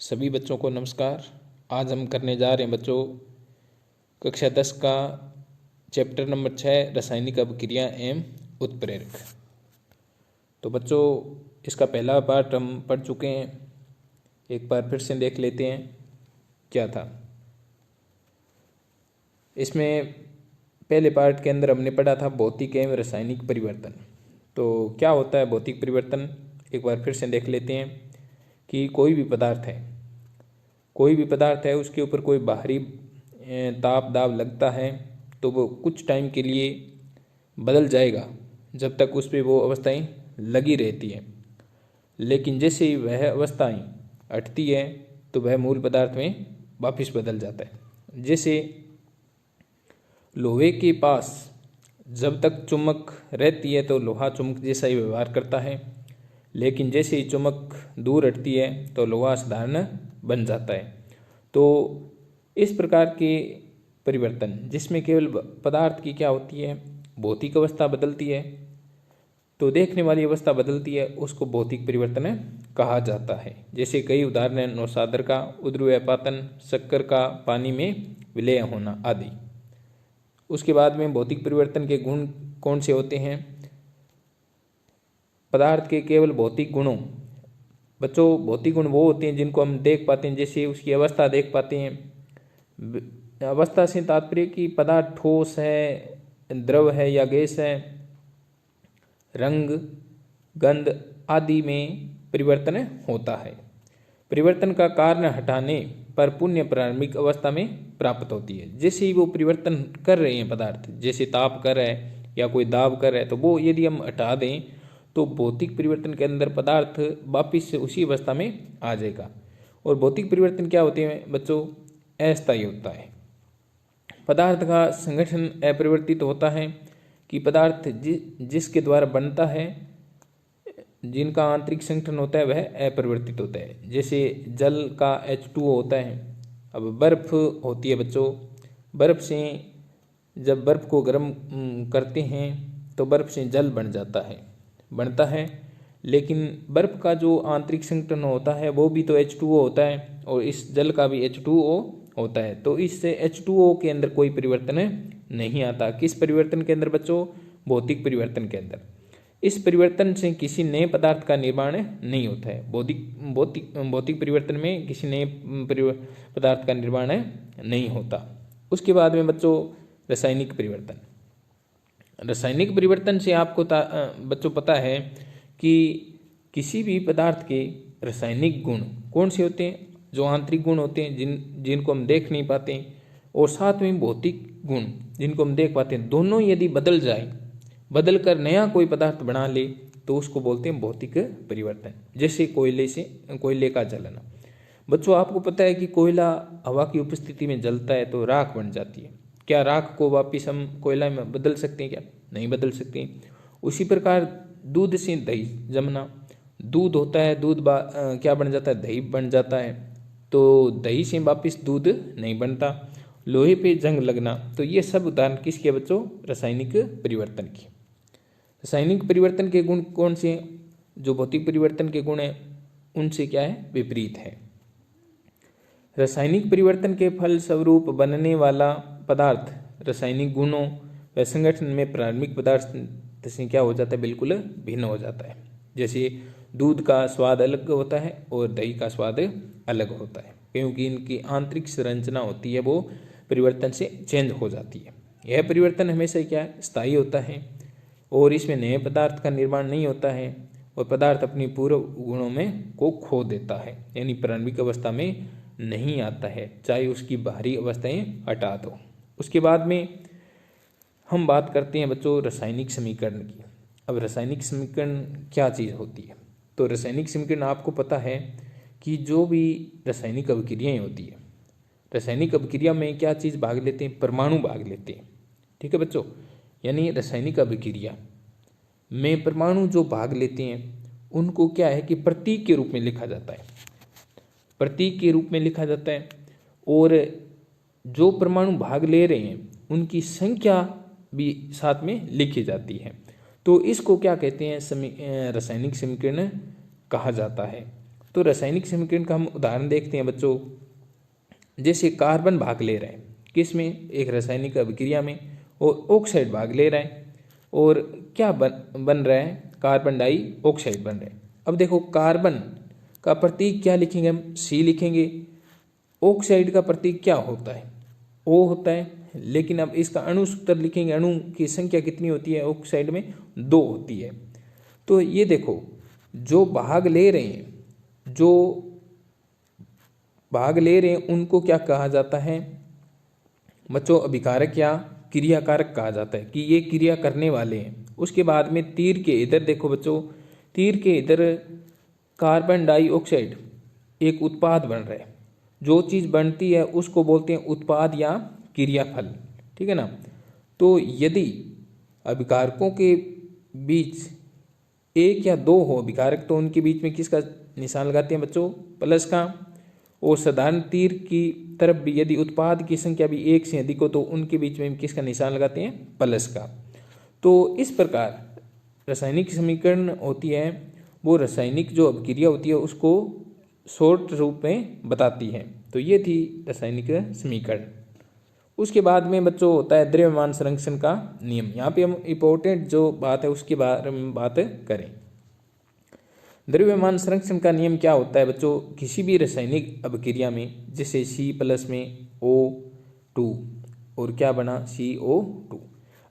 सभी बच्चों को नमस्कार। आज हम करने जा रहे हैं बच्चों कक्षा 10 का चैप्टर नंबर 6 रासायनिक अभिक्रिया एवं उत्प्रेरक। तो बच्चों इसका पहला पार्ट हम पढ़ चुके हैं, एक बार फिर से देख लेते हैं क्या था। इसमें पहले पार्ट के अंदर हमने पढ़ा था भौतिक एवं रासायनिक परिवर्तन। तो क्या होता है भौतिक परिवर्तन, एक बार फिर से देख लेते हैं कि कोई भी पदार्थ है उसके ऊपर कोई बाहरी ताप दाब लगता है तो वो कुछ टाइम के लिए बदल जाएगा जब तक उस पर वो अवस्थाएं लगी रहती है, लेकिन जैसे ही वह अवस्थाएं हटती है तो वह मूल पदार्थ में वापस बदल जाता है। जैसे लोहे के पास जब तक चुंबक रहती है तो लोहा चुंबक जैसा ही व्यवहार करता है, लेकिन जैसे ही चुंबक दूर हटती है तो लोहा साधारण बन जाता है। तो इस प्रकार के परिवर्तन जिसमें केवल पदार्थ की क्या होती है, भौतिक अवस्था बदलती है तो देखने वाली अवस्था बदलती है, उसको भौतिक परिवर्तन कहा जाता है। जैसे कई उदाहरण हैं, नौसादर का उद्रव्यपातन, शक्कर का पानी में विलय होना आदि। उसके बाद में भौतिक परिवर्तन के गुण कौन से होते हैं, पदार्थ के केवल भौतिक गुणों। बच्चों भौतिक गुण वो होते हैं जिनको हम देख पाते हैं, जैसे उसकी अवस्था देख पाते हैं। अवस्था से तात्पर्य कि पदार्थ ठोस है, द्रव है या गैस है, रंग गंध आदि में परिवर्तन होता है। परिवर्तन का कारण हटाने पर पुण्य प्रारंभिक अवस्था में प्राप्त होती है। जैसे ही वो परिवर्तन कर रहे हैं पदार्थ, जैसे ताप कर रहा है या कोई दाब कर रहा है, तो वो यदि हम हटा दें तो भौतिक परिवर्तन के अंदर पदार्थ वापिस से उसी अवस्था में आ जाएगा। और भौतिक परिवर्तन क्या होते हैं बच्चों, अस्थायी होता है। पदार्थ का संगठन अपरिवर्तित होता है कि पदार्थ जिसके द्वारा बनता है, जिनका आंतरिक संगठन होता है वह अपरिवर्तित होता है। जैसे जल का H2O होता है। अब बर्फ होती है बच्चों, बर्फ से जब बर्फ को गर्म करते हैं तो बर्फ से जल बनता है, लेकिन बर्फ का जो आंतरिक संगठन होता है वो भी तो H2O होता है और इस जल का भी H2O होता है। तो इससे H2O के अंदर कोई परिवर्तन नहीं आता। किस परिवर्तन के अंदर बच्चों, भौतिक परिवर्तन के अंदर। इस परिवर्तन से किसी नए पदार्थ का निर्माण नहीं होता है। भौतिक परिवर्तन में किसी नए पदार्थ का निर्माण नहीं होता। उसके बाद में बच्चों रासायनिक परिवर्तन। रासायनिक परिवर्तन से आपको बच्चों पता है कि किसी भी पदार्थ के रासायनिक गुण कौन से होते हैं, जो आंतरिक गुण होते हैं जिनको हम देख नहीं पाते हैं, और साथ में भौतिक गुण जिनको हम देख पाते हैं, दोनों यदि बदल कर नया कोई पदार्थ बना ले तो उसको बोलते हैं भौतिक परिवर्तन। जैसे कोयले का जलना। बच्चों आपको पता है कि कोयला हवा की उपस्थिति में जलता है तो राख बन जाती है। क्या राख को वापिस हम कोयला में बदल सकते हैं? क्या नहीं बदल सकते। उसी प्रकार दूध से दही जमना, दूध होता है, क्या बन जाता है, दही बन जाता है। तो दही से वापिस दूध नहीं बनता। लोहे पे जंग लगना, तो ये सब उदाहरण किसके बच्चों, रासायनिक परिवर्तन की। रासायनिक परिवर्तन के गुण कौन से हैं, जो भौतिक परिवर्तन के गुण हैं उनसे क्या है, विपरीत है। रासायनिक परिवर्तन के फल स्वरूप बनने वाला पदार्थ रासायनिक गुणों व संगठन में प्रारंभिक पदार्थ से क्या हो जाता है, बिल्कुल भिन्न हो जाता है। जैसे दूध का स्वाद अलग होता है और दही का स्वाद अलग होता है, क्योंकि इनकी आंतरिक संरचना होती है वो परिवर्तन से चेंज हो जाती है। यह परिवर्तन हमेशा क्या है, स्थायी होता है और इसमें नए पदार्थ का निर्माण नहीं होता है और पदार्थ अपनी पूर्व गुणों में को खो देता है, यानी प्रारंभिक अवस्था में नहीं आता है, चाहे उसकी बाहरी अवस्थाएं हटा दो। उसके बाद में हम बात करते हैं बच्चों रासायनिक समीकरण की। अब रासायनिक समीकरण क्या चीज़ होती है, तो रासायनिक समीकरण आपको पता है कि जो भी रासायनिक अभिक्रियाएं होती है, रासायनिक अभिक्रिया में क्या चीज़ भाग लेते हैं, परमाणु भाग लेते हैं। ठीक है बच्चों, यानी रासायनिक अभिक्रिया में परमाणु जो भाग लेते हैं उनको क्या है कि प्रतीक के रूप में लिखा जाता है, प्रतीक के रूप में लिखा जाता है। और जो परमाणु भाग ले रहे हैं उनकी संख्या भी साथ में लिखी जाती है। तो इसको क्या कहते हैं, रासायनिक समीकरण कहा जाता है। तो रासायनिक समीकरण का हम उदाहरण देखते हैं बच्चों। जैसे कार्बन भाग ले रहा है किस में, एक रासायनिक अभिक्रिया में, और ऑक्साइड भाग ले रहा है, और क्या बन रहा है, कार्बन डाइऑक्साइड बन रहा है। अब देखो कार्बन का प्रतीक क्या लिखेंगे हम, C लिखेंगे। ऑक्साइड का प्रतीक क्या होता है, O होता है। लेकिन अब इसका अणु सूत्र लिखेंगे, अणु की संख्या कितनी होती है ऑक्साइड में, 2 होती है। तो ये देखो जो भाग ले रहे हैं उनको क्या कहा जाता है बच्चों, अभिकारक या क्रियाकारक कहा जाता है, कि ये क्रिया करने वाले हैं। उसके बाद में तीर के इधर देखो बच्चों, तीर के इधर कार्बन डाइऑक्साइड एक उत्पाद बन रहा है। जो चीज़ बनती है उसको बोलते हैं उत्पाद या क्रियाफल, ठीक है ना। तो यदि अभिकारकों के बीच 1 या 2 हो अभिकारक, तो उनके बीच में किसका निशान लगाते हैं बच्चों, प्लस का। और साधारण तीर की तरफ भी यदि उत्पाद की संख्या भी 1 से अधिक हो तो उनके बीच में किसका निशान लगाते हैं, प्लस का। तो इस प्रकार रासायनिक समीकरण होती है, वो रासायनिक जो अभिक्रिया होती है उसको शॉर्ट रूप में बताती है। तो ये थी रासायनिक समीकरण। उसके बाद में बच्चों होता है द्रव्यमान संरक्षण का नियम। यहाँ पे हम इम्पोर्टेंट जो बात है उसके बारे में बात करें। द्रव्यमान संरक्षण का नियम क्या होता है बच्चों, किसी भी रासायनिक अभिक्रिया में, जैसे C+ में O2 और क्या बना CO2।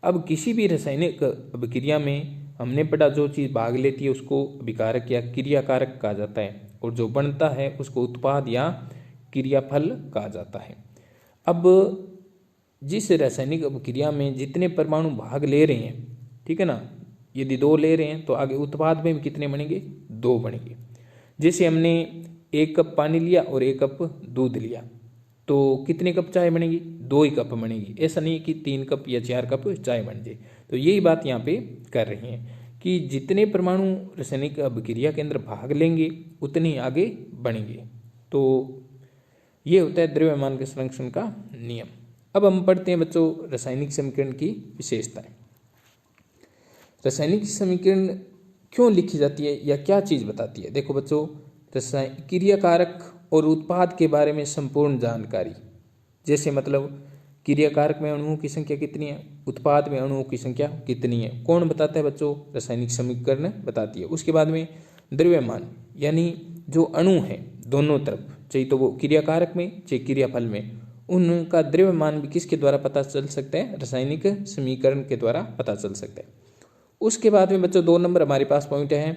अब किसी भी रासायनिक अभिक्रिया में हमने पढ़ा जो चीज़ भाग लेती है उसको अभिकारक या क्रियाकारक कहा जाता है, और जो बनता है उसको उत्पाद या क्रियाफल कहा जाता है। अब जिस रासायनिक अभिक्रिया में जितने परमाणु भाग ले रहे हैं, ठीक है ना, यदि 2 ले रहे हैं तो आगे उत्पाद में कितने बनेंगे, 2 बनेंगे। जैसे हमने 1 कप पानी लिया और 1 कप दूध लिया, तो कितने कप चाय बनेगी, 2 ही कप बनेगी। ऐसा नहीं कि 3 कप या 4 कप चाय बन जाए। तो यही बात यहाँ पे कर रहे हैं कि जितने परमाणु रासायनिक अभिक्रिया के अंदर भाग लेंगे उतने ही आगे बढ़ेंगे। तो ये होता है द्रव्यमान के संरक्षण का नियम। अब हम पढ़ते हैं बच्चों रासायनिक समीकरण की विशेषताएं। रासायनिक समीकरण क्यों लिखी जाती है या क्या चीज़ बताती है। देखो बच्चों, क्रियाकारक और उत्पाद के बारे में संपूर्ण जानकारी, जैसे मतलब क्रियाकारक में अणुओं की संख्या कितनी है, उत्पाद में अणुओं की संख्या कितनी है, कौन बताता है बच्चों, रासायनिक समीकरण बताती है। उसके बाद में द्रव्यमान, यानी जो अणु है दोनों तरफ, चाहे तो वो क्रियाकारक में चाहे क्रियाफल में, उनका द्रव्यमान भी किसके द्वारा पता चल सकता है, रासायनिक समीकरण के द्वारा पता चल सकता है। उसके बाद में बच्चों 2 नंबर हमारे पास पॉइंट है,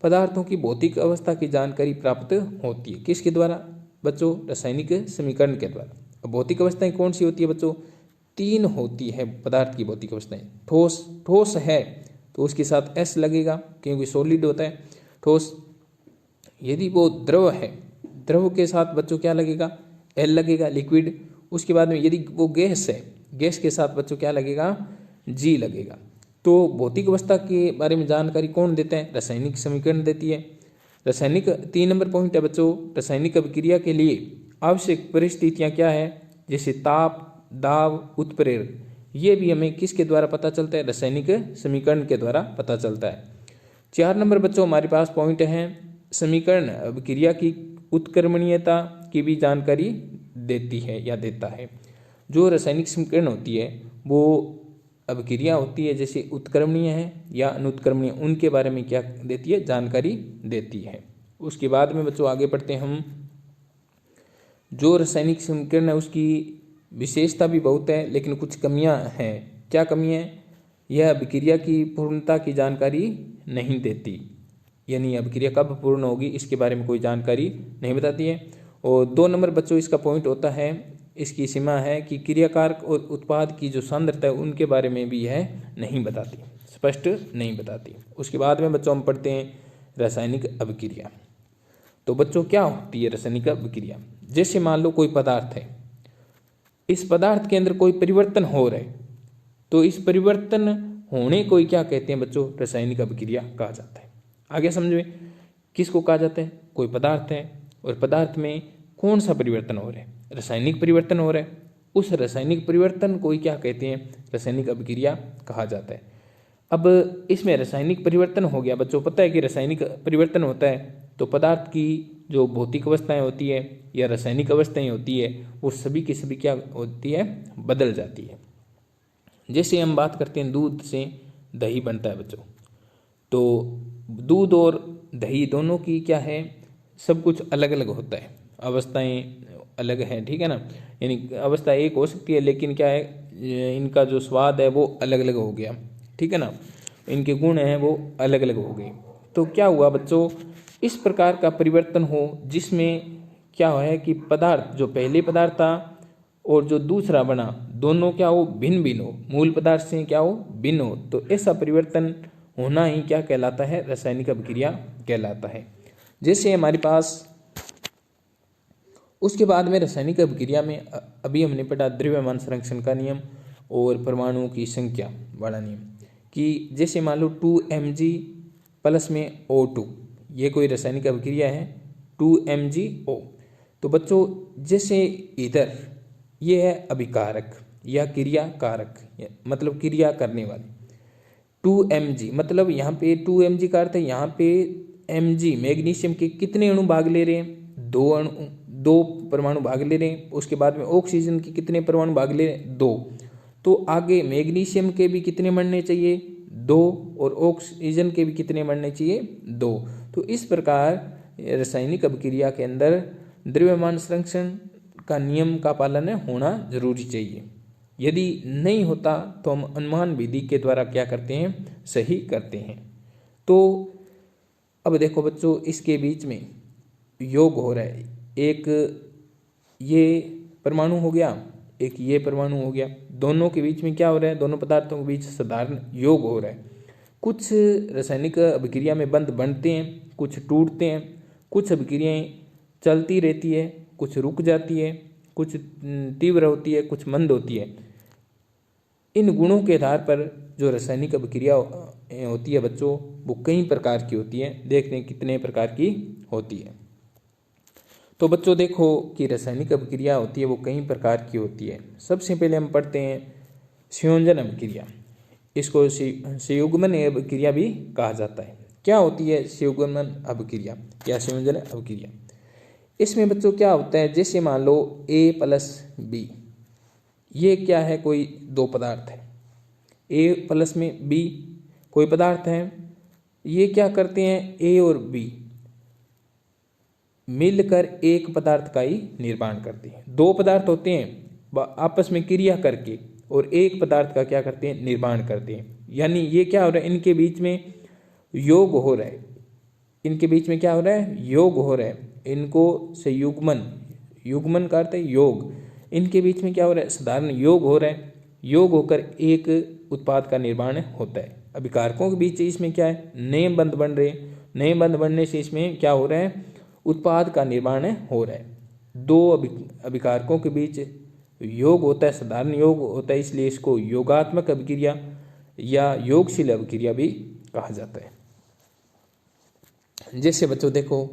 पदार्थों की भौतिक अवस्था की जानकारी प्राप्त होती है। किसके द्वारा बच्चों, रासायनिक समीकरण के द्वारा। भौतिक अवस्थाएं कौन सी होती है बच्चों, 3 होती है पदार्थ की भौतिक अवस्थाएं। ठोस है तो उसके साथ S लगेगा क्योंकि सॉलिड होता है ठोस। यदि वो द्रव है, द्रव के साथ बच्चों क्या लगेगा, L लगेगा, लिक्विड। उसके बाद में यदि वो गैस है, गैस के साथ बच्चों क्या लगेगा, G लगेगा। तो भौतिक अवस्था के बारे में जानकारी कौन देता है, रासायनिक समीकरण देती है। रासायनिक 3 नंबर पॉइंट है बच्चों, रासायनिक अभिक्रिया के लिए आवश्यक परिस्थितियां क्या है, जैसे ताप, दाब, उत्प्रेरक, ये भी हमें किसके द्वारा पता चलता है, रासायनिक समीकरण के द्वारा पता चलता है। 4 नंबर बच्चों हमारे पास पॉइंट है, समीकरण अभिक्रिया की उत्क्रमणीयता की भी जानकारी देती है या देता है। जो रासायनिक समीकरण होती है वो अभिक्रिया होती है, जैसे उत्क्रमणीय है या अनुत्क्रमणीय, उनके बारे में क्या देती है, जानकारी देती है। उसके बाद में बच्चों आगे बढ़ते हैं हम। जो रासायनिक समीकरण है उसकी विशेषता भी बहुत है, लेकिन कुछ कमियां हैं। क्या कमी है, यह अभिक्रिया की पूर्णता की जानकारी नहीं देती, यानी अभिक्रिया कब पूर्ण होगी इसके बारे में कोई जानकारी नहीं बताती है। और 2 नंबर बच्चों इसका पॉइंट होता है, इसकी सीमा है कि क्रियाकारक और उत्पाद की जो सांद्रता है उनके बारे में भी यह नहीं बताती, स्पष्ट नहीं बताती। उसके बाद में बच्चों हम पढ़ते हैं रासायनिक अभिक्रिया। तो बच्चों क्या होती है रासायनिक अभिक्रिया, जैसे मान लो कोई पदार्थ है, इस पदार्थ के अंदर कोई परिवर्तन हो रहा है, तो इस परिवर्तन होने को क्या कहते हैं बच्चों, रासायनिक अभिक्रिया कहा जाता है। आगे समझ में, किसको कहा जाता है, कोई पदार्थ है और पदार्थ में कौन सा परिवर्तन हो रहा है, रासायनिक परिवर्तन हो रहा है, उस रासायनिक परिवर्तन को क्या कहते हैं, रासायनिक अभिक्रिया कहा जाता है। अब इसमें रासायनिक परिवर्तन हो गया बच्चों, पता है कि रासायनिक परिवर्तन होता है तो पदार्थ की जो भौतिक अवस्थाएं होती है या रासायनिक अवस्थाएं होती है वो सभी की सभी क्या होती है, बदल जाती है। जैसे हम बात करते हैं दूध से दही बनता है बच्चों, तो दूध और दही दोनों की क्या है, सब कुछ अलग अलग होता है, अवस्थाएं अलग हैं, ठीक है ना। यानी अवस्था एक हो सकती है लेकिन क्या है, इनका जो स्वाद है वो अलग अलग हो गया, ठीक है ना, इनके गुण हैं वो अलग अलग हो गए। तो क्या हुआ बच्चों, इस प्रकार का परिवर्तन हो जिसमें क्या है कि पदार्थ जो पहले पदार्थ था और जो दूसरा बना दोनों क्या हो, भिन्न भिन्न हो, मूल पदार्थ से क्या हो, भिन्न हो। तो ऐसा परिवर्तन होना ही क्या कहलाता है, रासायनिक अभिक्रिया कहलाता है। जैसे हमारे पास उसके बाद में रासायनिक अभिक्रिया में अभी हमने पढ़ा द्रव्यमान संरक्षण का नियम और परमाणुओं की संख्या वाला नियम, कि जैसे मान लो 2Mg प्लस में O2, ये कोई रासायनिक अभिक्रिया है 2MgO। तो बच्चों जैसे इधर ये है अभिकारक या क्रिया कारक, मतलब क्रिया करने वाले 2Mg, मतलब यहाँ पे 2Mg का अर्थ है यहाँ पे Mg मैग्नीशियम के कितने अणु भाग ले रहे हैं, 2 परमाणु भाग ले रहे हैं। उसके बाद में ऑक्सीजन के कितने परमाणु भाग ले रहे हैं, 2। तो आगे मैग्नीशियम के भी कितने मरने चाहिए, 2, और ऑक्सीजन के भी कितने मरने चाहिए, 2। तो इस प्रकार रासायनिक अभिक्रिया के अंदर द्रव्यमान संरक्षण का नियम का पालन होना जरूरी चाहिए। यदि नहीं होता तो हम अनुमान विधि के द्वारा क्या करते हैं, सही करते हैं। तो अब देखो बच्चों, इसके बीच में योग हो रहा है, एक ये परमाणु हो गया, एक ये परमाणु हो गया, दोनों के बीच में क्या हो रहा है, दोनों पदार्थों के बीच साधारण योग हो रहा है। कुछ रासायनिक अभिक्रिया में बंध बनते हैं, कुछ टूटते हैं, कुछ अभिक्रियाएं चलती रहती है, कुछ रुक जाती है, कुछ तीव्र होती है, कुछ मंद होती है। इन गुणों के आधार पर जो रासायनिक अभिक्रिया होती है बच्चों वो कई प्रकार की होती है। देखते हैं कितने प्रकार की होती है। तो बच्चों देखो कि रासायनिक अभिक्रिया होती है वो कई प्रकार की होती है। सबसे पहले हम पढ़ते हैं संयोजन अभिक्रिया, इसको संयुग्मन अभिक्रिया भी कहा जाता है। क्या होती है संयुग्मन अभिक्रिया या संयोजन अभिक्रिया? इसमें बच्चों क्या होता है, जैसे मान लो A प्लस B, ये क्या है, कोई दो पदार्थ है, A प्लस में B कोई पदार्थ है, ये क्या करते हैं, A और B मिलकर एक पदार्थ का ही निर्माण करते हैं। दो पदार्थ होते हैं आपस में क्रिया करके और एक पदार्थ का क्या करते हैं, निर्माण करते हैं। यानी ये क्या हो रहा है, इनके बीच में योग हो रहा है, इनके बीच में क्या हो रहा है, योग हो रहा है। इनको संयुग्मन, युग्मन का अर्थ है योग, इनके बीच में क्या हो रहा है, साधारण योग हो रहा है। योग होकर एक उत्पाद का निर्माण होता है। अभिकारकों के बीच इसमें क्या है, नए बंध बन रहे हैं, नए बंध बनने से इसमें क्या हो रहा है, उत्पाद का निर्माण हो रहा है। दो अभिकारकों के बीच योग होता है, साधारण योग होता है, इसलिए इसको योगात्मक अभिक्रिया या योगशील अभिक्रिया भी कहा जाता है। जैसे बच्चों देखो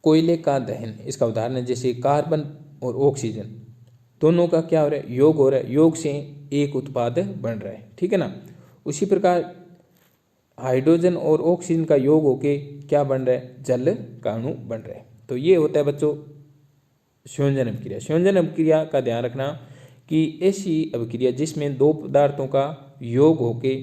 कोयले का दहन, इसका उदाहरण है, जैसे कार्बन और ऑक्सीजन दोनों का क्या हो रहा है, योग हो रहा है, योग से एक उत्पाद बन रहा है, ठीक है ना। उसी प्रकार हाइड्रोजन और ऑक्सीजन का योग होके क्या बन रहा है, जल का अणु बन रहा है। तो ये होता है बच्चों संयोजन अभिक्रिया। संयोजन अभिक्रिया का ध्यान रखना कि ऐसी अभिक्रिया जिसमें दो पदार्थों का योग होके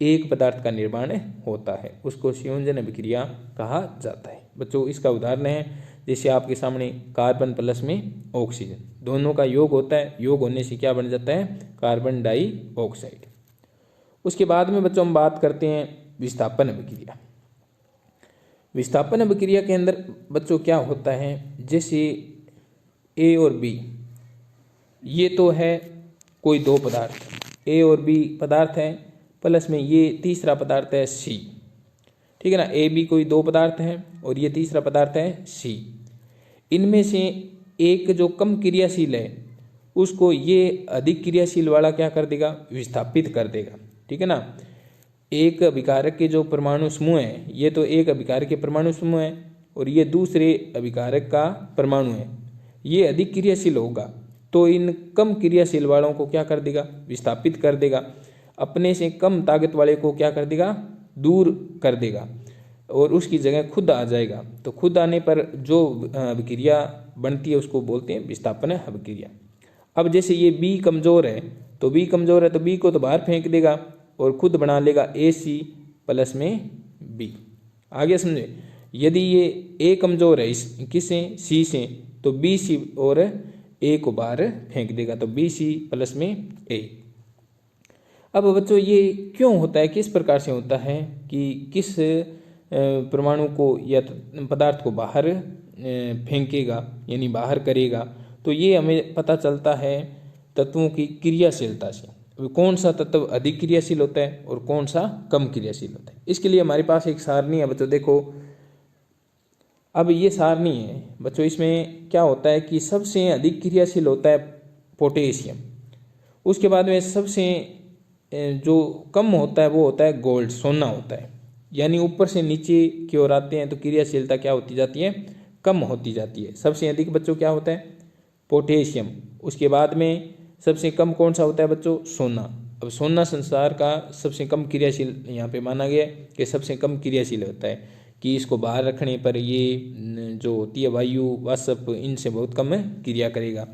एक पदार्थ का निर्माण होता है उसको संयोजन अभिक्रिया कहा जाता है। बच्चों इसका उदाहरण है, जैसे आपके सामने कार्बन प्लस में ऑक्सीजन, दोनों का योग होता है, योग होने से क्या बन जाता है, कार्बन डाइऑक्साइड। उसके बाद में बच्चों हम बात करते हैं विस्थापन अभिक्रिया। विस्थापन अभिक्रिया के अंदर बच्चों क्या होता है, जैसे A और B, ये तो है कोई दो पदार्थ, A और B पदार्थ है, प्लस में ये तीसरा पदार्थ है C, ठीक है ना। A B कोई दो पदार्थ हैं और ये तीसरा पदार्थ है C। इनमें से एक जो कम क्रियाशील है उसको ये अधिक क्रियाशील वाला क्या कर देगा, विस्थापित कर देगा, ठीक है ना। एक अभिकारक के जो परमाणु समूह है, ये तो एक अभिकारक के परमाणु समूह है और ये दूसरे अभिकारक का परमाणु है, ये अधिक क्रियाशील होगा तो इन कम क्रियाशील वालों को क्या कर देगा, विस्थापित कर देगा, अपने से कम ताकत वाले को क्या कर देगा, दूर कर देगा। और उसकी जगह खुद आ जाएगा। तो खुद आने पर जो अभिक्रिया बनती है उसको बोलते हैं विस्थापन अभिक्रिया। अब जैसे ये बी कमज़ोर है तो बी कमज़ोर है तो बी को तो बाहर फेंक देगा और खुद बना लेगा AC प्लस में बी। आगे समझे, यदि ये ए कमज़ोर है इस किससे सी से तो BC और ए को बाहर फेंक देगा तो BC प्लस में ए। अब बच्चों ये क्यों होता है, किस प्रकार से होता है कि किस परमाणु को या पदार्थ को बाहर फेंकेगा यानी बाहर करेगा, तो ये हमें पता चलता है तत्वों की क्रियाशीलता से। कौन सा तत्व अधिक क्रियाशील होता है और कौन सा कम क्रियाशील होता है। इसके लिए हमारे पास एक सारणी है बच्चों, देखो अब ये सारणी है बच्चों, इसमें क्या होता है कि सबसे अधिक क्रियाशील होता है पोटेशियम, उसके बाद में सबसे जो कम होता है वो होता है गोल्ड, सोना होता है। यानी ऊपर से नीचे की ओर आते हैं तो क्रियाशीलता क्या होती जाती है, कम होती जाती है। सबसे अधिक बच्चों क्या होता है, पोटेशियम, उसके बाद में सबसे कम कौन सा होता है बच्चों, सोना। अब सोना संसार का सबसे कम क्रियाशील यहाँ पे माना गया कि सबसे कम क्रियाशील होता है कि इसको बाहर रखने पर ये जो होती है वायु वाष्प इनसे बहुत कम क्रिया करेगा।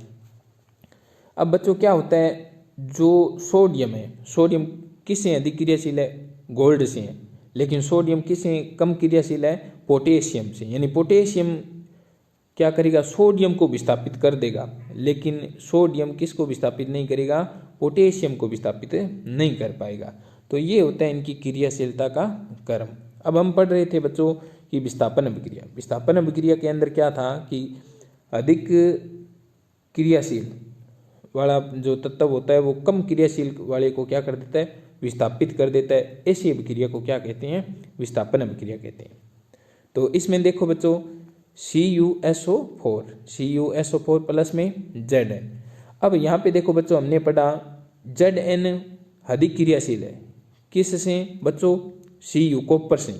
अब बच्चों क्या होता है, जो सोडियम है, सोडियम किससे अधिक क्रियाशील है, गोल्ड से है, लेकिन सोडियम किससे कम क्रियाशील है, पोटेशियम से। यानी पोटेशियम क्या करेगा, सोडियम को विस्थापित कर देगा, लेकिन सोडियम किसको विस्थापित नहीं करेगा, पोटेशियम को विस्थापित नहीं कर पाएगा। तो ये होता है इनकी क्रियाशीलता का क्रम। अब हम पढ़ रहे थे बच्चों कि विस्थापन अभिक्रिया, विस्थापन अभिक्रिया के अंदर क्या था कि अधिक क्रियाशील वाला जो तत्व होता है वो कम क्रियाशील वाले को क्या कर देता है, विस्थापित कर देता है। ऐसी अभिक्रिया को क्या कहते हैं, विस्थापन अभिक्रिया कहते हैं। तो इसमें देखो बच्चों CuSO4 प्लस में Zn। अब यहाँ पे देखो बच्चों हमने पढ़ा Zn अधिक क्रियाशील है, किससे बच्चों, Cu कॉपर से।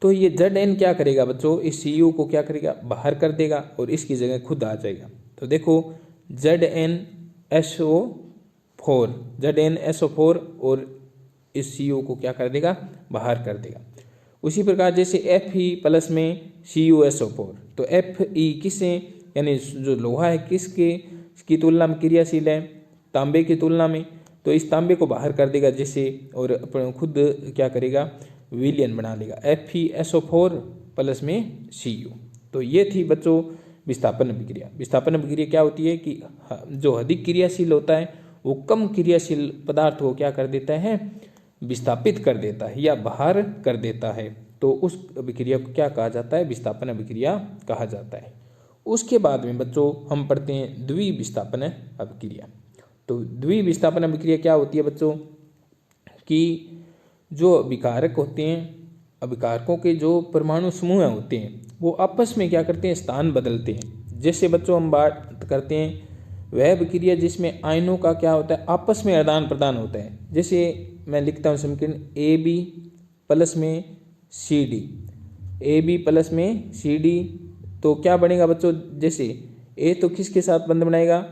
तो ये Zn क्या करेगा बच्चों, इस Cu को क्या करेगा, बाहर कर देगा और इसकी जगह खुद आ जाएगा। तो देखो ZnSO4 और इस Cu को क्या कर देगा, बाहर कर देगा। उसी प्रकार जैसे Fe प्लस में CuSO4, तो Fe किससे, यानी जो लोहा है किसके की तुलना में क्रियाशील है, तांबे की तुलना में, तो इस तांबे को बाहर कर देगा जैसे और खुद क्या करेगा, विलयन बना लेगा, FeSO4 प्लस में Cu। तो ये थी बच्चों विस्थापन अभिक्रिया। विस्थापन अभिक्रिया क्या होती है कि जो अधिक क्रियाशील होता है वो कम क्रियाशील पदार्थ को क्या कर देता है, विस्थापित कर देता है या बाहर कर देता है। तो उस अभिक्रिया को क्या कहा जाता है, विस्थापन अभिक्रिया कहा जाता है। उसके बाद में बच्चों हम पढ़ते हैं द्विविस्थापन अभिक्रिया। तो द्विविस्थापन अभिक्रिया क्या होती है बच्चों कि जो अभिकारक होते हैं, अभिकारकों के जो परमाणु समूह होते हैं वो आपस में क्या करते हैं, स्थान बदलते हैं। जैसे बच्चों हम बात करते हैं वह अभिक्रिया जिसमें आयनों का क्या होता है, आपस में आदान प्रदान होता है। जैसे मैं लिखता हूँ समीकरण AB प्लस में CD, AB प्लस में CD, तो क्या बनेगा बच्चों, जैसे A तो किसके साथ बंध बनाएगा,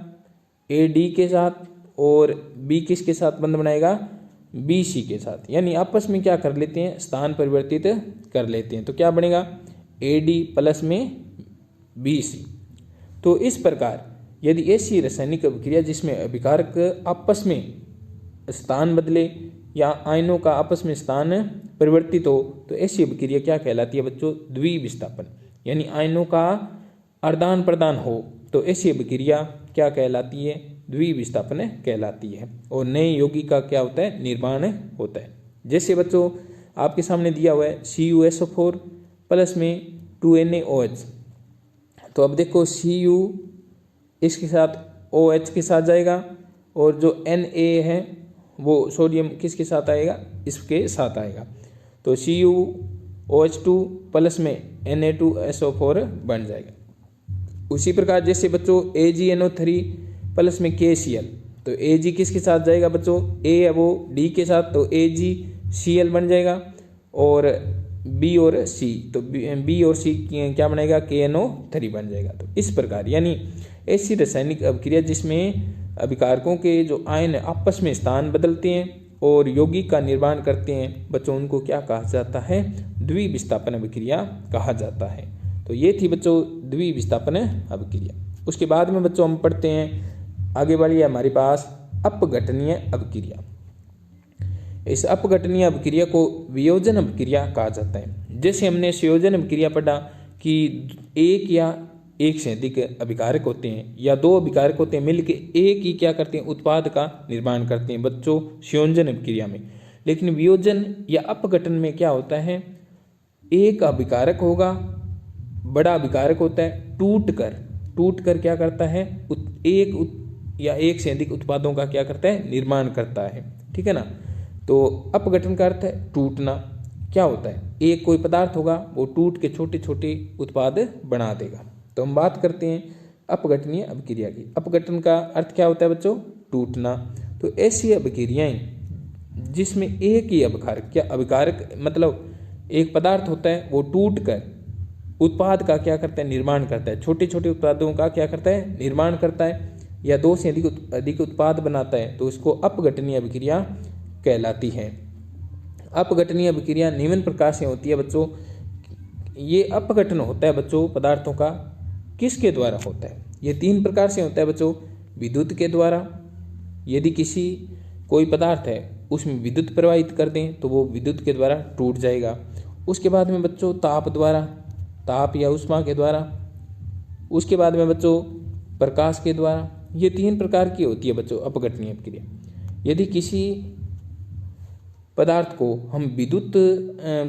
AD के साथ, और B किसके साथ बंध बनाएगा, BC के साथ। यानी आपस में क्या कर लेते हैं, स्थान परिवर्तित कर लेते हैं। तो क्या बनेगा, AD प्लस में BC। तो इस प्रकार यदि ऐसी रासायनिक अभिक्रिया जिसमें अभिकारक आपस में स्थान बदले या आयनों का आपस में स्थान परिवर्तित हो, तो ऐसी अभिक्रिया क्या कहलाती है बच्चों, द्विविस्थापन। यानी आयनों का आदान प्रदान हो तो ऐसी अभिक्रिया क्या कहलाती है, द्विविस्थापन कहलाती है। और नए यौगिक का क्या होता है, निर्माण होता है। जैसे बच्चों आपके सामने दिया हुआ है CuSO4 प्लस में 2NaOH। तो अब देखो Cu इसके साथ OH के साथ जाएगा और जो Na है वो सोडियम किसके साथ आएगा, इसके साथ आएगा। तो CuOH2 प्लस में Na2SO4 बन जाएगा। उसी प्रकार जैसे बच्चों AgNO3 प्लस में KCl, तो Ag किसके साथ जाएगा बच्चों, A है वो D के साथ, तो AgCl बन जाएगा। और B और C, तो B और C क्या बनेगा, KNO3 बन जाएगा। तो इस प्रकार यानी ऐसी रासायनिक अभिक्रिया जिसमें अभिकारकों के जो आयन आपस में स्थान बदलते हैं और यौगिक का निर्माण करते हैं बच्चों, उनको क्या कहा जाता है? द्विविस्थापन अभिक्रिया कहा जाता है। तो ये थी बच्चों द्विविस्थापन अभिक्रिया। उसके बाद में बच्चों हम पढ़ते हैं, आगे वाली है हमारे पास अपघटनीय अभिक्रिया। इस अपघटनीय अभिक्रिया को वियोजन अभिक्रिया कहा जाता है। जैसे हमने संयोजन अभिक्रिया पढ़ा कि एक या एक से अधिक अभिकारक होते हैं या दो अभिकारक होते हैं, मिलके एक ही क्या करते हैं? उत्पाद का निर्माण करते हैं बच्चों संयोजन अभिक्रिया में। लेकिन वियोजन या अपघटन में क्या होता है? एक अभिकारक होगा, बड़ा अभिकारक होता है, टूट कर क्या करता है? या एक से अधिक उत्पादों का क्या करता है? निर्माण करता है। ठीक है ना। तो अपघटन का अर्थ है टूटना। क्या होता है? एक कोई पदार्थ होगा, वो टूट के छोटे छोटे उत्पाद बना देगा। तो हम बात करते हैं अपघटनीय अभिक्रिया की। अपघटन का अर्थ क्या होता है बच्चों? टूटना। तो ऐसी अभिक्रियाएं जिसमें एक ही अभिकारक, क्या अभिकारक मतलब एक पदार्थ होता है, वो टूट कर उत्पाद का क्या करता है? निर्माण करता है। छोटे छोटे उत्पादों का क्या करता है? निर्माण करता है या दो से अधिक उत्पाद बनाता है, तो इसको अपघटनीय अभिक्रिया कहलाती है। अपघटनीय अभिक्रिया निम्न प्रकार से होती है बच्चों। ये अपघटन होता है बच्चों पदार्थों का, किसके द्वारा होता है? ये तीन प्रकार से होता है बच्चों। विद्युत के द्वारा, यदि कोई पदार्थ है उसमें विद्युत प्रवाहित कर दें तो वो विद्युत के द्वारा टूट जाएगा। उसके बाद में बच्चों ताप द्वारा, ताप या उष्मा के द्वारा। उसके बाद में बच्चों प्रकाश के द्वारा। ये तीन प्रकार की होती है बच्चों अपघटनीय अभिक्रिया। यदि किसी पदार्थ को हम विद्युत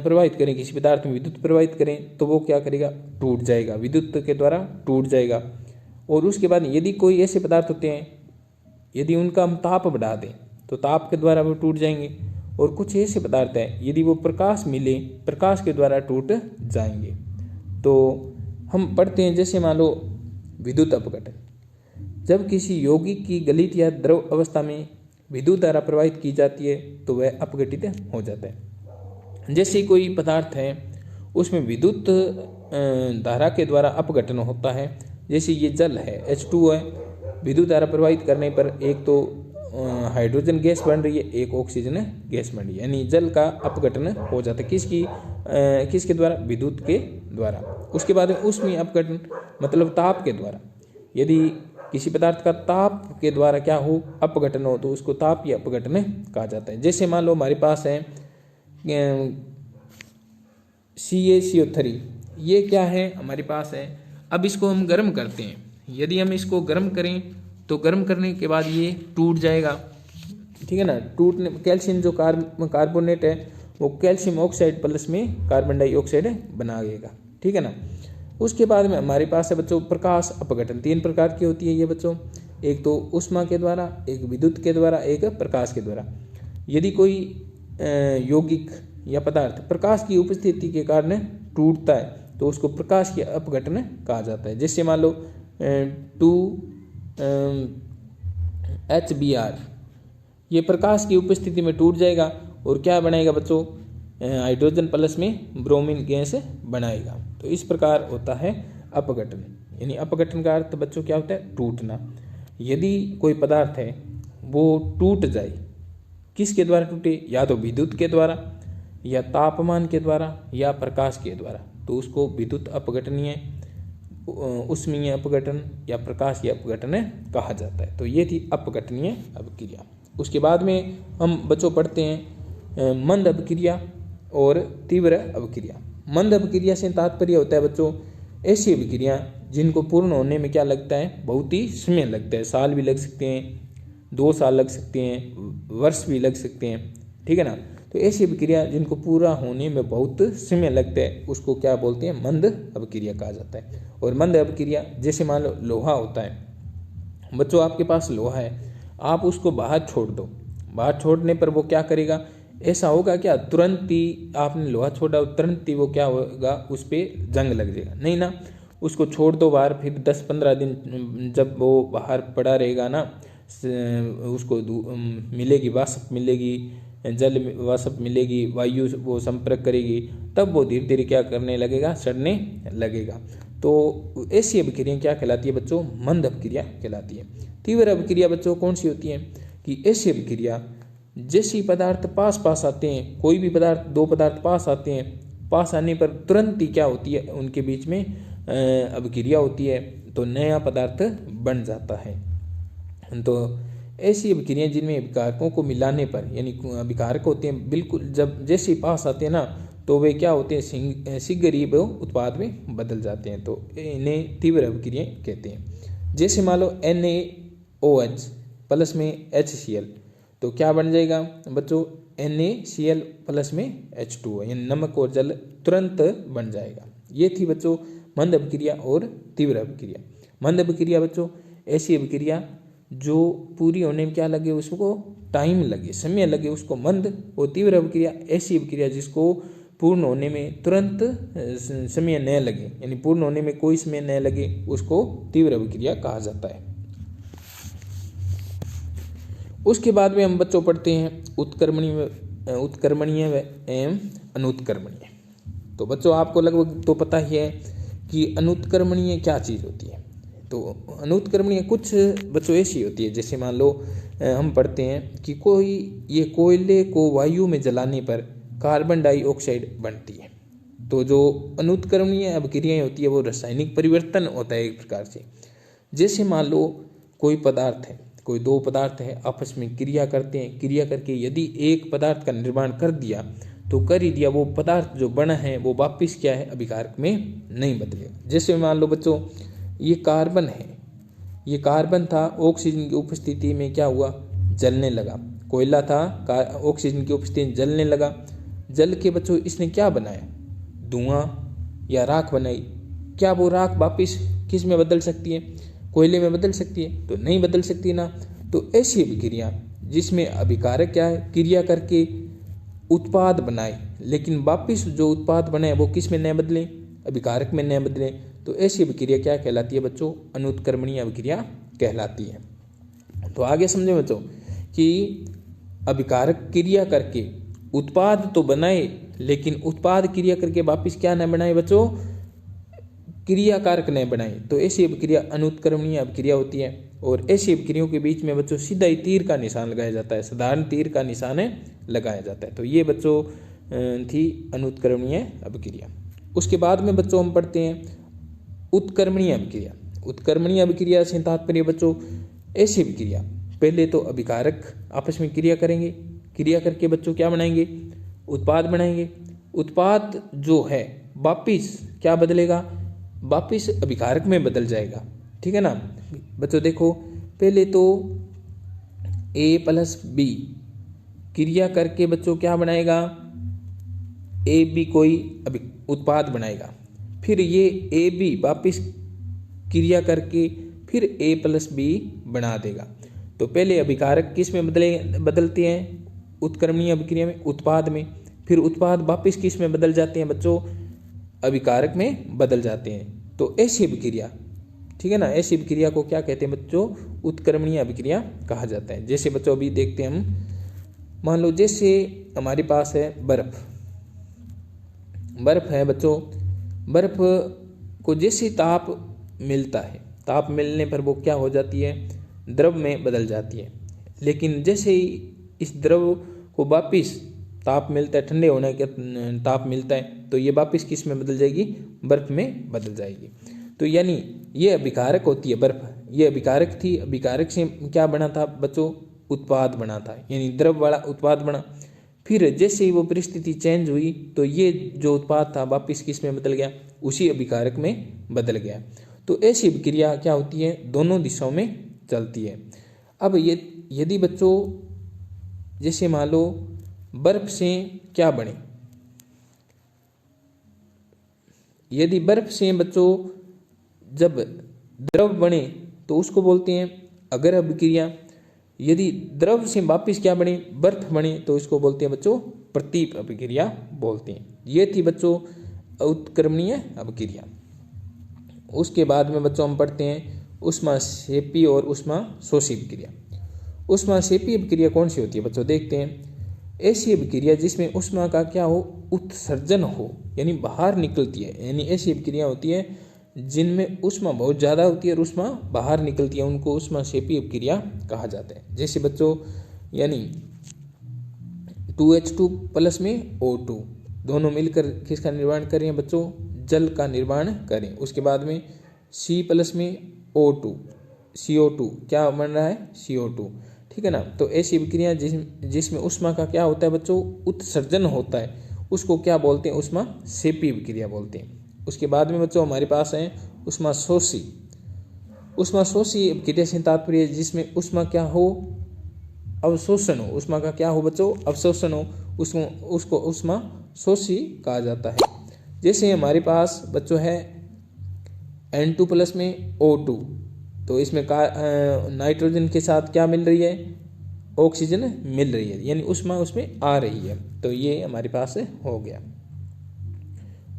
प्रवाहित करें, किसी पदार्थ में विद्युत प्रवाहित करें तो वो क्या करेगा? टूट जाएगा, विद्युत के द्वारा टूट जाएगा। और उसके बाद यदि कोई ऐसे पदार्थ होते हैं, यदि उनका हम ताप बढ़ा दें तो ताप के द्वारा वो टूट जाएंगे। और कुछ ऐसे पदार्थ हैं यदि वो प्रकाश मिले, प्रकाश के द्वारा टूट जाएंगे। तो हम पढ़ते हैं, जैसे मान लो विद्युत अपघटन। जब किसी यौगिक की गलित या द्रव अवस्था में विद्युत धारा प्रवाहित की जाती है तो वह अपघटित हो जाता है। जैसे कोई पदार्थ है उसमें विद्युत धारा के द्वारा अपघटन होता है। जैसे ये जल है, H2 है, विद्युत धारा प्रवाहित करने पर एक तो हाइड्रोजन गैस बन रही है, एक ऑक्सीजन गैस बन रही है, यानी जल का अपघटन हो जाता है। किसके द्वारा? विद्युत के द्वारा। उसके बाद उसमें अपघटन मतलब ताप के द्वारा। यदि किसी पदार्थ का ताप के द्वारा क्या हो? अपघटन हो, तो उसको ताप या अपघटन कहा जाता है। जैसे मान लो हमारे पास है CaCO3, ये क्या है? हमारे पास है। अब इसको हम गर्म करते हैं। यदि हम इसको गर्म करें तो गर्म करने के बाद ये टूट जाएगा। ठीक है ना। टूटने, कैल्शियम जो कार्बोनेट है वो कैल्शियम ऑक्साइड प्लस में कार्बन डाइऑक्साइड बना देगा। ठीक है ना। उसके बाद में हमारे पास है बच्चों प्रकाश अपघटन। तीन प्रकार की होती है ये बच्चों, एक तो उष्मा के द्वारा, एक विद्युत के द्वारा, एक प्रकाश के द्वारा। यदि कोई यौगिक या पदार्थ प्रकाश की उपस्थिति के कारण टूटता है तो उसको प्रकाश की अपघटन कहा जाता है। जैसे मान लो 2HBr, ये प्रकाश की उपस्थिति में टूट जाएगा और क्या बनाएगा बच्चों? हाइड्रोजन प्लस में ब्रोमीन गैस बनाएगा। तो इस प्रकार होता है अपघटन। यानी अपघटन का अर्थ बच्चों क्या होता है? टूटना। यदि कोई पदार्थ है वो टूट जाए, किसके द्वारा टूटे? या तो विद्युत के द्वारा, या तापमान के द्वारा, या प्रकाश के द्वारा, तो उसको विद्युत अपघटनीय, उष्मीय अपघटन या प्रकाशीय अपघटन कहा जाता है। तो ये थी अपघटनीय अभिक्रिया। उसके बाद में हम बच्चों पढ़ते हैं मंद अभिक्रिया और तीव्र अभिक्रिया। मंद अभिक्रिया से तात्पर्य होता है बच्चों ऐसी अभिक्रिया जिनको पूर्ण होने में क्या लगता है? बहुत ही समय लगता है। साल भी लग सकते हैं, 2 साल लग सकते हैं, वर्ष भी लग सकते हैं। ठीक है ना। तो ऐसी अभिक्रिया जिनको पूरा होने में बहुत समय लगता है उसको क्या बोलते हैं? मंद अभिक्रिया कहा जाता है। और मंद अभिक्रिया जैसे मान लो लोहा होता है बच्चों, आपके पास लोहा है, आप उसको बाहर छोड़ दो, बाहर छोड़ने पर वो क्या करेगा? ऐसा होगा क्या तुरंत ही आपने लोहा छोड़ा तुरंत ही वो क्या होगा? उस पर जंग लग जाएगा? नहीं ना। उसको छोड़ दो बाहर, फिर 10-15 दिन जब वो बाहर पड़ा रहेगा ना, उसको मिलेगी वाष्प, मिलेगी जल वाष्प मिलेगी, वायु वो संपर्क करेगी, तब वो धीरे धीरे क्या करने लगेगा? सड़ने लगेगा। तो ऐसी अभिक्रिया क्या कहलाती है बच्चों? मंद अभिक्रिया कहलाती है। तीव्र अभिक्रिया बच्चों कौन सी होती है? कि ऐसी अभिक्रिया जैसे ही पदार्थ पास पास आते हैं, कोई भी पदार्थ, दो पदार्थ पास आते हैं, पास आने पर तुरंत ही क्या होती है, उनके बीच में अभिक्रिया होती है, तो नया पदार्थ बन जाता है। तो ऐसी अभिक्रियाएं जिनमें अभिकारकों को मिलाने पर, यानी अभिकारक होते हैं बिल्कुल जब जैसे ही पास आते हैं ना, तो वे क्या होते हैं, शीघ्र उत्पाद में बदल जाते हैं, तो इन्हें तीव्र अभिक्रियाएं कहते हैं। जैसे मान लो NaOH प्लस में HCl, तो क्या बन जाएगा बच्चों, NaCl प्लस में H2O, यानी नमक और जल तुरंत बन जाएगा। ये थी बच्चों मंद अभिक्रिया और तीव्र अभिक्रिया। मंद अभिक्रिया बच्चों ऐसी अभिक्रिया जो पूरी होने में क्या लगे, उसको टाइम लगे, समय लगे, उसको मंद। और तीव्र अभिक्रिया ऐसी अभिक्रिया जिसको पूर्ण होने में तुरंत समय न लगे, यानी पूर्ण होने में कोई समय न लगे, उसको तीव्र अभिक्रिया कहा जाता है। उसके बाद में हम बच्चों पढ़ते हैं उत्क्रमणीय एवं अनुत्क्रमणीय। तो बच्चों आपको लगभग तो पता ही है कि अनुत्क्रमणीय क्या चीज़ होती है। तो अनुत्क्रमणीय कुछ बच्चों ऐसी होती है, जैसे मान लो हम पढ़ते हैं कि ये कोयले को वायु में जलाने पर कार्बन डाइऑक्साइड बनती है। तो जो अनुत्क्रमणीय अभिक्रियाएं होती है वो रासायनिक परिवर्तन होता है एक प्रकार से। जैसे मान लो कोई पदार्थ है, कोई दो पदार्थ है, आपस में क्रिया करते हैं, क्रिया करके यदि एक पदार्थ का निर्माण कर दिया तो कर ही दिया, वो पदार्थ जो बना है वो वापिस क्या है, अभिकारक में नहीं बदलेगा। जैसे मान लो बच्चों ये कार्बन है, ये कार्बन था, ऑक्सीजन की उपस्थिति में क्या हुआ, जलने लगा। कोयला था, ऑक्सीजन की उपस्थिति में जलने लगा। जल के बच्चों इसने क्या बनाया, धुआं या राख बनाई। क्या वो राख वापिस किस में बदल सकती है, कोयले में बदल सकती है? तो नहीं बदल सकती ना। तो ऐसी अभिक्रिया जिसमें अभिकारक क्या है, क्रिया करके उत्पाद बनाए, लेकिन वापिस जो उत्पाद बनाए वो किस में न बदले, अभिकारक में न बदले, तो ऐसी अभिक्रिया क्या कहलाती है बच्चों, अनुत्क्रमणीय अभिक्रिया कहलाती है। तो आगे समझे बच्चों कि अभिकारक क्रिया करके उत्पाद तो बनाए, लेकिन उत्पाद क्रिया करके वापिस क्या न बनाए बच्चों, क्रियाकारक न बनाए, तो ऐसी अभिक्रिया अनुत्क्रमणीय अभिक्रिया होती है। और ऐसी अभिक्रियाओं के बीच में बच्चों सीधा ही तीर का निशान लगाया जाता है, साधारण तीर का निशान लगाया जाता है। तो ये बच्चों थी अनुत्क्रमणीय अभिक्रिया। उसके बाद में बच्चों हम पढ़ते हैं उत्क्रमणीय अभिक्रिया। उत्क्रमणीय अभिक्रिया से तात्पर्य बच्चों ऐसी अभिक्रिया, पहले तो अभिकारक आपस में क्रिया करेंगे, क्रिया करके बच्चों क्या बनाएंगे, उत्पाद बनाएंगे। उत्पाद जो है वापिस क्या बदलेगा, वापिस अभिकारक में बदल जाएगा, ठीक है ना बच्चों। देखो पहले तो A+B क्रिया करके बच्चों क्या बनाएगा, AB कोई उत्पाद बनाएगा। फिर ये AB वापिस क्रिया करके फिर A+B बना देगा। तो पहले अभिकारक किस में बदलते हैं, उत्क्रमणीय अभिक्रिया में, उत्पाद में। फिर उत्पाद वापिस किस में बदल जाते हैं बच्चों, अभिकारक में बदल जाते हैं। तो ऐसी अभिक्रिया, ठीक है ना, ऐसी अभिक्रिया को क्या कहते हैं बच्चों, उत्क्रमणीय अभिक्रिया कहा जाता है। जैसे बच्चों अभी देखते हैं हम, मान लो जैसे हमारे पास है बर्फ है बच्चों। बर्फ को जैसे ताप मिलता है, ताप मिलने पर वो क्या हो जाती है, द्रव में बदल जाती है। लेकिन जैसे ही इस द्रव को वापिस ताप मिलता है, ठंडे होने का ताप मिलता है, तो ये वापिस किस में बदल जाएगी, बर्फ में बदल जाएगी। तो यानी ये अभिकारक होती है बर्फ, ये अभिकारक थी, अभिकारक से क्या बना था बच्चों, उत्पाद बना था, यानी द्रव वाला उत्पाद बना। फिर जैसे ही वो परिस्थिति चेंज हुई तो ये जो उत्पाद था वापिस किस में बदल गया, उसी अभिकारक में बदल गया। तो ऐसी अभिक्रिया क्या होती है, दोनों दिशाओं में चलती है। अब ये यदि बच्चों जैसे मान लो बर्फ से क्या बने, यदि बर्फ से बच्चों जब द्रव बने तो उसको बोलते हैं अगर अभिक्रिया। यदि द्रव से वापिस क्या बने, बर्फ बने, तो इसको बोलते हैं बच्चों प्रतीप अभिक्रिया बोलते हैं। ये थी बच्चों उत्क्रमणीय अभिक्रिया। उसके बाद में बच्चों हम पढ़ते हैं ऊष्माक्षेपी और ऊष्माशोषी अभिक्रिया। ऊष्माक्षेपी अभिक्रिया कौन सी होती है बच्चों, देखते हैं। ऐसी अभिक्रिया जिसमें ऊष्मा का क्या हो, उत्सर्जन हो, यानी बाहर निकलती है। यानी ऐसी अभिक्रिया होती है जिनमें ऊष्मा बहुत ज़्यादा होती है और ऊष्मा बाहर निकलती है, उनको ऊष्माक्षेपी अभिक्रिया कहा जाता है। जैसे बच्चों यानी 2H2 प्लस में O2, दोनों मिलकर किसका निर्माण कर रहे हैं बच्चों, जल का निर्माण करें। उसके बाद में C प्लस में O2, CO2 क्या बन रहा है, CO2, ठीक है ना। तो ऐसी विक्रिया जिसमें ऊष्मा का क्या होता है बच्चों, उत्सर्जन होता है, उसको क्या बोलते हैं, ऊष्मा सेपी विक्रिया बोलते हैं। उसके बाद में बच्चों हमारे पास है ऊष्मा शोषी। ऊष्मा शोषी विक्रिया से तात्पर्य जिसमें ऊष्मा क्या हो, अवशोषण हो, ऊष्मा का क्या हो बच्चों, अवशोषण हो, उसको ऊष्मा शोषी कहा जाता है। जैसे हमारे पास बच्चों है N2 प्लस में O2, तो इसमें नाइट्रोजन के साथ क्या मिल रही है, ऑक्सीजन मिल रही है, यानी ऊष्मा उसमें आ रही है। तो ये हमारे पास हो गया।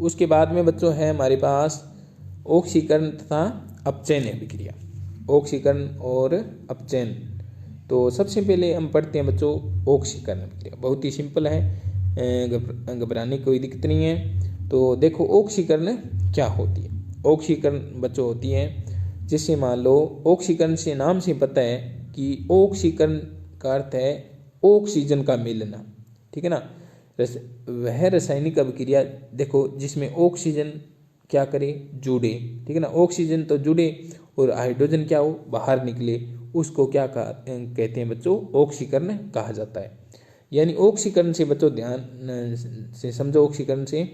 उसके बाद में बच्चों है हमारे पास ऑक्सीकरण तथा अपचयन विक्रिया, ऑक्सीकरण और अपचयन। तो सबसे पहले हम पढ़ते हैं बच्चों ऑक्सीकरण विक्रिया, बहुत ही सिंपल है, घबराने की कोई दिक्कत नहीं है। तो देखो ऑक्सीकरण क्या होती है। ऑक्सीकरण बच्चों होती है, जैसे मान लो ऑक्सीकरण से नाम से पता है कि ऑक्सीकरण का अर्थ है ऑक्सीजन का मिलना, ठीक है ना। वह रासायनिक अभिक्रिया देखो जिसमें ऑक्सीजन क्या करे, जुड़े, ठीक है ना। ऑक्सीजन तो जुड़े और हाइड्रोजन क्या हो, बाहर निकले, उसको क्या कहते हैं बच्चों, ऑक्सीकरण कहा जाता है। यानी ऑक्सीकरण से बच्चों ध्यान से समझो, ऑक्सीकरण से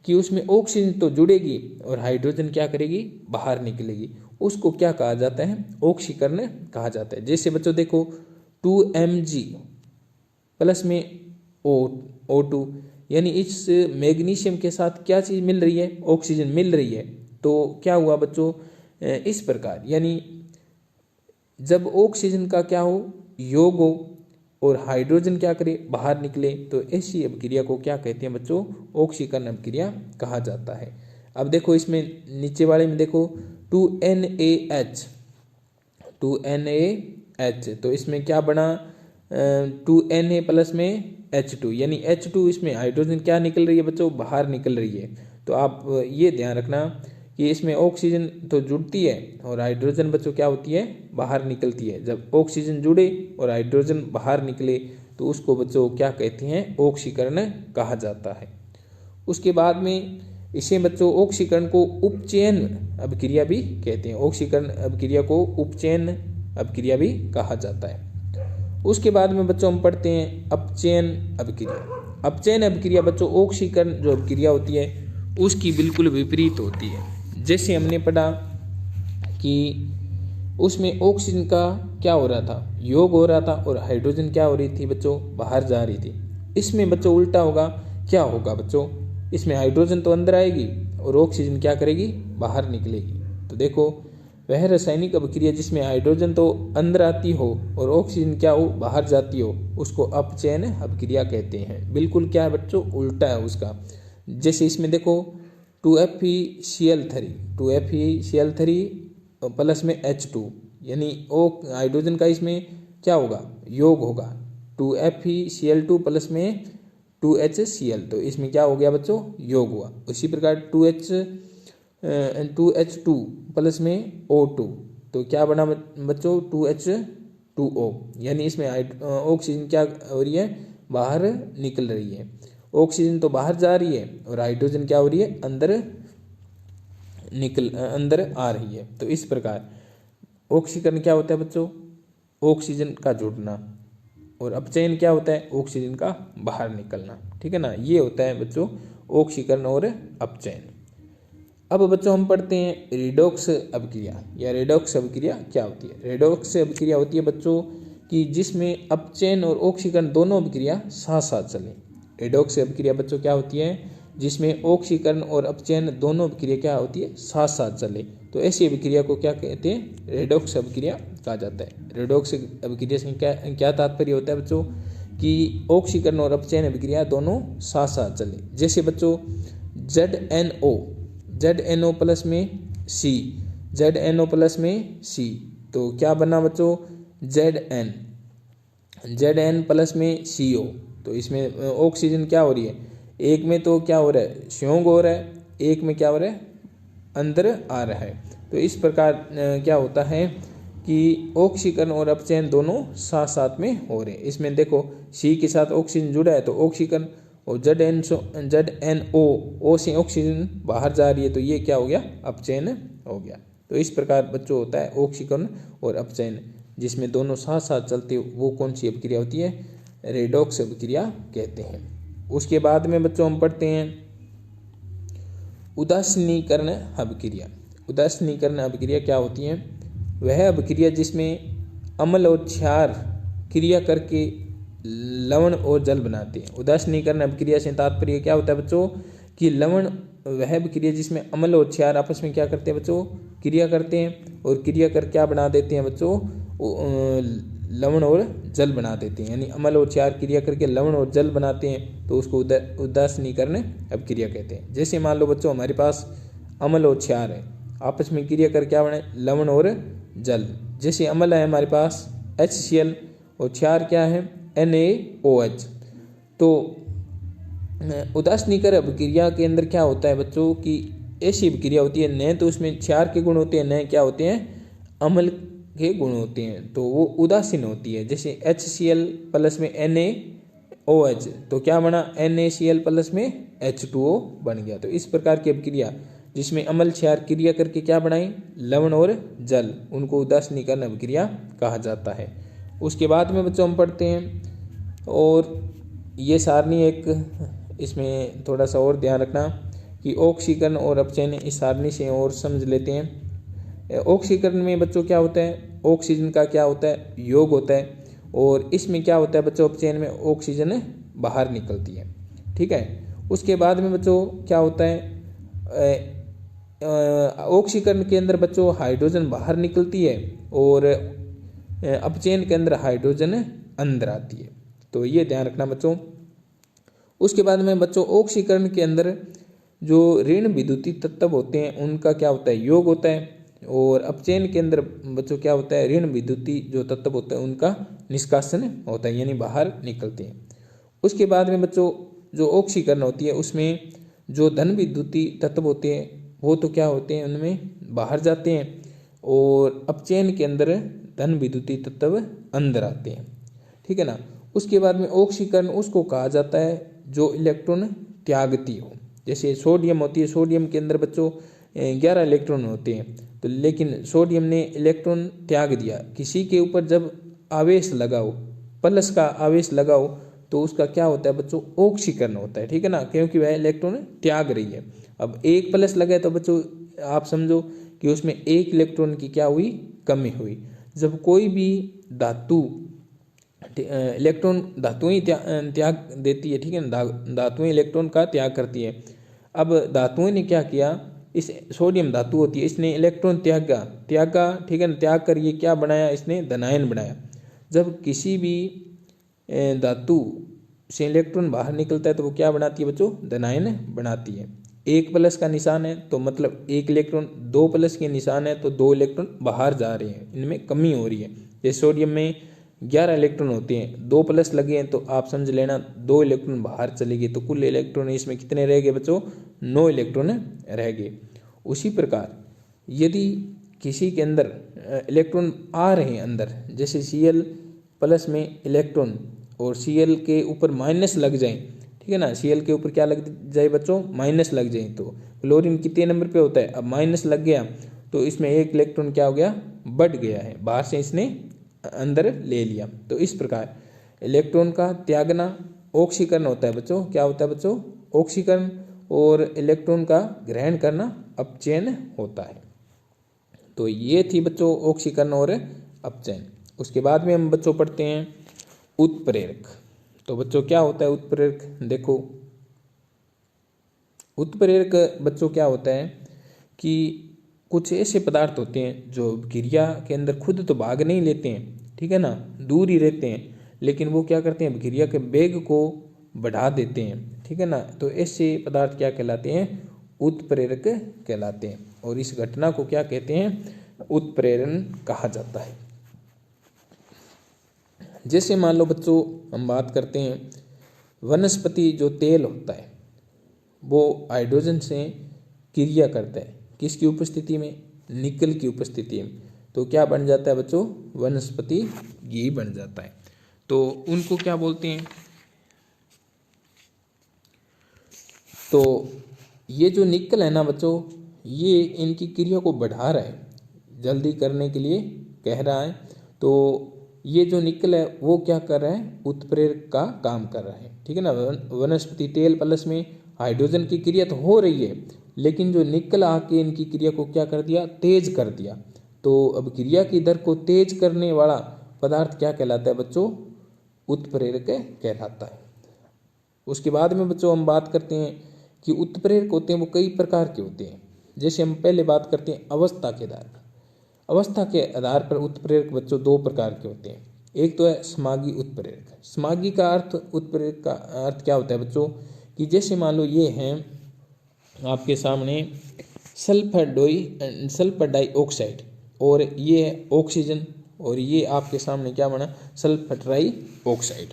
कि उसमें ऑक्सीजन तो जुड़ेगी और हाइड्रोजन क्या करेगी, बाहर निकलेगी, उसको क्या कहा जाता है, ऑक्सीकरण कहा जाता है। जैसे बच्चों देखो 2Mg प्लस में O2, यानी इस मैग्नीशियम के साथ क्या चीज़ मिल रही है, ऑक्सीजन मिल रही है। तो क्या हुआ बच्चों, इस प्रकार, यानी जब ऑक्सीजन का क्या हो, योग हो और हाइड्रोजन क्या करे, बाहर निकले, तो ऐसी अभिक्रिया को क्या कहते हैं बच्चों, ऑक्सीकरण अभिक्रिया कहा जाता है। अब देखो इसमें नीचे वाले में देखो 2NaH, तो इसमें क्या बना, 2Na प्लस में H2, यानी H2 इसमें हाइड्रोजन क्या निकल रही है बच्चों, बाहर निकल रही है। तो आप ये ध्यान रखना कि इसमें ऑक्सीजन तो जुड़ती है और हाइड्रोजन बच्चों क्या होती है, बाहर निकलती है। जब ऑक्सीजन जुड़े और हाइड्रोजन बाहर निकले तो उसको बच्चों क्या कहते हैं, ऑक्सीकरण कहा जाता है। उसके बाद में इसे बच्चों ऑक्सीकरण को उपचयन अभिक्रिया भी कहते हैं, ऑक्सीकरण अभिक्रिया को उपचयन अभिक्रिया भी कहा जाता है। उसके बाद में बच्चों हम पढ़ते हैं अपचयन अभिक्रिया। अपचयन अभिक्रिया बच्चों ऑक्सीकरण जो अभिक्रिया होती है उसकी बिल्कुल विपरीत होती है। जैसे हमने पढ़ा कि उसमें ऑक्सीजन का क्या हो रहा था, योग हो रहा था और हाइड्रोजन क्या हो रही थी बच्चों, बाहर जा रही थी। इसमें बच्चों उल्टा होगा, क्या होगा बच्चों, इसमें हाइड्रोजन तो अंदर आएगी और ऑक्सीजन क्या करेगी, बाहर निकलेगी। तो देखो वह रासायनिक अभिक्रिया जिसमें हाइड्रोजन तो अंदर आती हो और ऑक्सीजन क्या हो, बाहर जाती हो, उसको अपचयन अभिक्रिया कहते हैं। बिल्कुल क्या है बच्चों, उल्टा है उसका। जैसे इसमें देखो 2FeCl3 प्लस में H2, यानी हाइड्रोजन का इसमें क्या होगा, योग होगा, 2FeCl2 प्लस में 2HCl, तो इसमें क्या हो गया बच्चों, योग हुआ। उसी प्रकार 2H2 प्लस में O2, तो क्या बना बच्चों, 2H2O, यानी इसमें ऑक्सीजन क्या हो रही है, बाहर निकल रही है। ऑक्सीजन तो बाहर जा रही है और हाइड्रोजन क्या हो रही है, अंदर आ रही है। तो इस प्रकार ऑक्सीकरण क्या होता है बच्चों, ऑक्सीजन का जुड़ना, और अपचयन क्या होता है, ऑक्सीजन का बाहर निकलना, ठीक है ना। ये होता है बच्चों ऑक्सीकरण और अपचयन। अब बच्चों हम पढ़ते हैं रेडॉक्स अभिक्रिया, या रेडॉक्स अभिक्रिया क्या होती है। रेडॉक्स अभिक्रिया होती है बच्चों कि जिसमें अपचयन और ऑक्सीकरण दोनों अभिक्रिया साथ साथ चले। रेडॉक्स अभिक्रिया बच्चों क्या होती है, जिसमें ऑक्सीकरण और अपचयन दोनों अभिक्रिया क्या होती है, साथ साथ चले। तो ऐसी अभिक्रिया को क्या कहते हैं, रेडॉक्स अभिक्रिया कहा जाता है। रेडॉक्स अभिक्रिया से क्या तात्पर्य होता है बच्चों, कि ऑक्सीकरण और अपचयन अभिक्रिया दोनों साथ साथ चले। जैसे बच्चों ZNO प्लस में C, तो क्या बना बच्चों, ZN प्लस में CO, तो इसमें ऑक्सीजन क्या हो रही है, एक में तो क्या हो रहा है, संयोग हो रहा है, एक में क्या हो रहा है, अंदर आ रहा है। तो इस प्रकार क्या होता है कि ऑक्सीकरण और अपचयन दोनों साथ साथ में हो रहे हैं। इसमें देखो सी के साथ ऑक्सीजन जुड़ा है तो ऑक्सीकरण, और ZnO ओ से ऑक्सीजन बाहर जा रही है तो ये क्या हो गया, अपचयन हो गया। तो इस प्रकार बच्चों होता है ऑक्सीकरण और अपचयन, जिसमें दोनों साथ साथ चलते वो कौन सी अभिक्रिया होती है, रेडॉक्स अभिक्रिया कहते हैं। उसके बाद में बच्चों हम पढ़ते हैं उदासीनीकरण अभिक्रिया। उदासीनीकरण अभिक्रिया क्या होती है, वह अभिक्रिया जिसमें अम्ल और क्षार क्रिया करके लवण और जल बनाते हैं। उदासीनीकरण अभिक्रिया से तात्पर्य क्या होता है बच्चों, कि लवण वह अभिक्रिया जिसमें अम्ल और क्षार आपस में क्या करते हैं बच्चों, क्रिया करते हैं, और क्रिया कर क्या बना देते हैं बच्चों, लवण और जल बना देते हैं। यानी अम्ल और क्षार क्रिया करके लवण और जल बनाते हैं तो उसको उदासीनीकरण अभिक्रिया कहते हैं। जैसे मान लो बच्चों हमारे पास अम्ल और क्षार है, आपस में क्रिया कर क्या बने, लवण और जल। जैसे अम्ल है हमारे पास HCl और क्षार क्या है NaOH। तो उदासीनीकरण अभिक्रिया के अंदर क्या होता है बच्चों कि ऐसी अभिक्रिया होती है, न तो उसमें क्षार के गुण होते हैं, न क्या होते हैं, अम्ल के गुण होते हैं, तो वो उदासीन होती है। जैसे HCl प्लस में NaOH तो क्या बना, NaCl प्लस में H2O बन गया। तो इस प्रकार की अभिक्रिया जिसमें अम्ल क्षार क्रिया करके क्या बनाई, लवण और जल, उनको उदासीनीकरण अभिक्रिया कहा जाता है। उसके बाद में बच्चों हम पढ़ते हैं, और ये सारणी एक, इसमें थोड़ा सा और ध्यान रखना कि ऑक्सीकरण और अपचयन, इस सारणी से और समझ लेते हैं। ऑक्सीकरण में बच्चों क्या होता है, ऑक्सीजन का क्या होता है, योग होता है, और इसमें क्या होता है बच्चों, अपचयन में ऑक्सीजन बाहर निकलती है। ठीक है। उसके बाद में बच्चों क्या होता है, ऑक्सीकरण के अंदर बच्चों हाइड्रोजन बाहर निकलती है, और अपचयन के अंदर हाइड्रोजन अंदर आती है। तो ये ध्यान रखना बच्चों। उसके बाद में बच्चों ऑक्सीकरण के अंदर जो ऋण विद्युतीय तत्व होते हैं उनका क्या होता है, योग होता है, और अपचयन के अंदर बच्चों क्या होता है, ऋण विद्युतीय जो तत्व होते हैं उनका निष्कासन होता है, यानी बाहर निकलते हैं। उसके बाद में बच्चों जो ऑक्सीकरण होती है उसमें जो धन विद्युतीय तत्व होते हैं वो तो क्या होते हैं, उनमें बाहर जाते हैं, और अपचयन के अंदर धन विद्युतीय तत्व अंदर आते हैं। ठीक है ना। उसके बाद में ऑक्सीकरण उसको कहा जाता है जो इलेक्ट्रॉन त्यागती हो। जैसे सोडियम होती है, सोडियम के अंदर बच्चों 11 इलेक्ट्रॉन होते हैं, तो लेकिन सोडियम ने इलेक्ट्रॉन त्याग दिया। किसी के ऊपर जब आवेश लगाओ, प्लस का आवेश लगाओ, तो उसका क्या होता है बच्चों, ऑक्सीकरण होता है। ठीक है ना, क्योंकि वह इलेक्ट्रॉन त्याग रही है। अब एक प्लस लगा तो बच्चों आप समझो कि उसमें एक इलेक्ट्रॉन की क्या हुई, कमी हुई। जब कोई भी धातु इलेक्ट्रॉन धातुएं त्याग देती है, ठीक है ना, धातुएं इलेक्ट्रॉन का त्याग करती है। अब धातुओं ने क्या किया, इस सोडियम धातु होती है, इसने इलेक्ट्रॉन त्यागा, ठीक है ना, त्याग कर ये क्या बनाया, इसने धनायन बनाया। जब किसी भी धातु से इलेक्ट्रॉन बाहर निकलता है तो वो क्या बनाती है बच्चों, धनायन बनाती है। एक प्लस का निशान है तो मतलब एक इलेक्ट्रॉन, दो प्लस के निशान है तो दो इलेक्ट्रॉन बाहर जा रहे हैं, इनमें कमी हो रही है। जैसे सोडियम में 11 इलेक्ट्रॉन होते हैं, 2 प्लस लगे हैं तो आप समझ लेना 2 इलेक्ट्रॉन बाहर चले गए, तो कुल इलेक्ट्रॉन इसमें कितने रह गए बच्चों, 9 इलेक्ट्रॉन रह गए। उसी प्रकार यदि किसी के अंदर इलेक्ट्रॉन आ रहे हैं अंदर, जैसे Cl प्लस में इलेक्ट्रॉन और Cl के ऊपर माइनस लग जाए, ठीक है ना, Cl के ऊपर क्या लग जाए बच्चों, माइनस लग जाए, तो क्लोरीन कितने नंबर पे होता है, अब माइनस लग गया तो इसमें एक इलेक्ट्रॉन क्या हो गया, बढ़ गया है, बाहर से इसने अंदर ले लिया। तो इस प्रकार इलेक्ट्रॉन का त्यागना ऑक्सीकरण होता है बच्चों। क्या होता है बच्चों, ऑक्सीकरण, और इलेक्ट्रॉन का ग्रहण करना अपचयन होता है। तो ये थी बच्चों ऑक्सीकरण और अपचयन। उसके बाद में हम बच्चों पढ़ते हैं उत्प्रेरक। तो बच्चों क्या होता है उत्प्रेरक, देखो उत्प्रेरक बच्चों क्या होता है कि कुछ ऐसे पदार्थ होते हैं जो अभिक्रिया के अंदर खुद तो भाग नहीं लेते हैं, ठीक है ना, दूर ही रहते हैं, लेकिन वो क्या करते हैं, अभिक्रिया के वेग को बढ़ा देते हैं, ठीक है ना। तो ऐसे पदार्थ क्या कहलाते हैं, उत्प्रेरक कहलाते हैं, और इस घटना को क्या कहते हैं, उत्प्रेरण कहा जाता है। जैसे मान लो बच्चों हम बात करते हैं वनस्पति जो तेल होता है वो हाइड्रोजन से क्रिया करता है, किसकी उपस्थिति में, निकल की उपस्थिति में। तो क्या बन जाता है बच्चों, वनस्पति घी बन जाता है। तो उनको क्या बोलते हैं, तो ये जो निकल है ना बच्चों, ये इनकी क्रिया को बढ़ा रहा है, जल्दी करने के लिए कह रहा है। तो ये जो निकल है वो क्या कर रहा है, उत्प्रेरक का काम कर रहा है, ठीक है ना। वनस्पति तेल प्लस में हाइड्रोजन की क्रिया तो हो रही है, लेकिन जो निकल आके इनकी क्रिया को क्या कर दिया, तेज कर दिया। तो अब क्रिया की दर को तेज करने वाला पदार्थ क्या कहलाता है बच्चों, उत्प्रेरक कहलाता है। उसके बाद में बच्चों हम बात करते हैं कि उत्प्रेरक होते हैं वो कई प्रकार के होते हैं। जैसे हम पहले बात करते हैं अवस्था के आधार पर। अवस्था के आधार पर उत्प्रेरक बच्चों दो प्रकार के होते हैं। एक तो है समागी उत्प्रेरक। समागी का अर्थ, उत्प्रेरक का अर्थ क्या होता है बच्चों, कि जैसे मान लो ये हैं आपके सामने सल्फर डाइऑक्साइड, और ये है ऑक्सीजन, और ये आपके सामने क्या बना, सल्फर ट्राइऑक्साइड।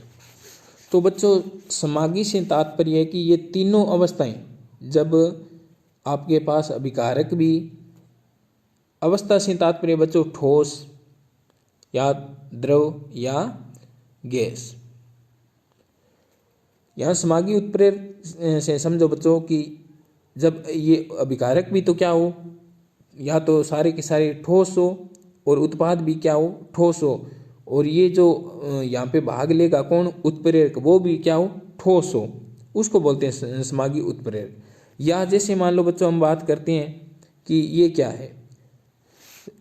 तो बच्चों समागी से तात्पर्य है कि ये तीनों अवस्थाएं, जब आपके पास अभिकारक भी, अवस्था से तात्पर्य बच्चों ठोस या द्रव या गैस। यहाँ समागी उत्प्रेरक से समझो बच्चों कि जब ये अभिकारक भी तो क्या हो, या तो सारे के सारे ठोस हो, और उत्पाद भी क्या हो, ठोस हो, और ये जो यहाँ पे भाग लेगा कौन, उत्प्रेरक, वो भी क्या हो, ठोस हो, उसको बोलते हैं समागी उत्प्रेरक। या जैसे मान लो बच्चों हम बात करते हैं कि ये क्या है,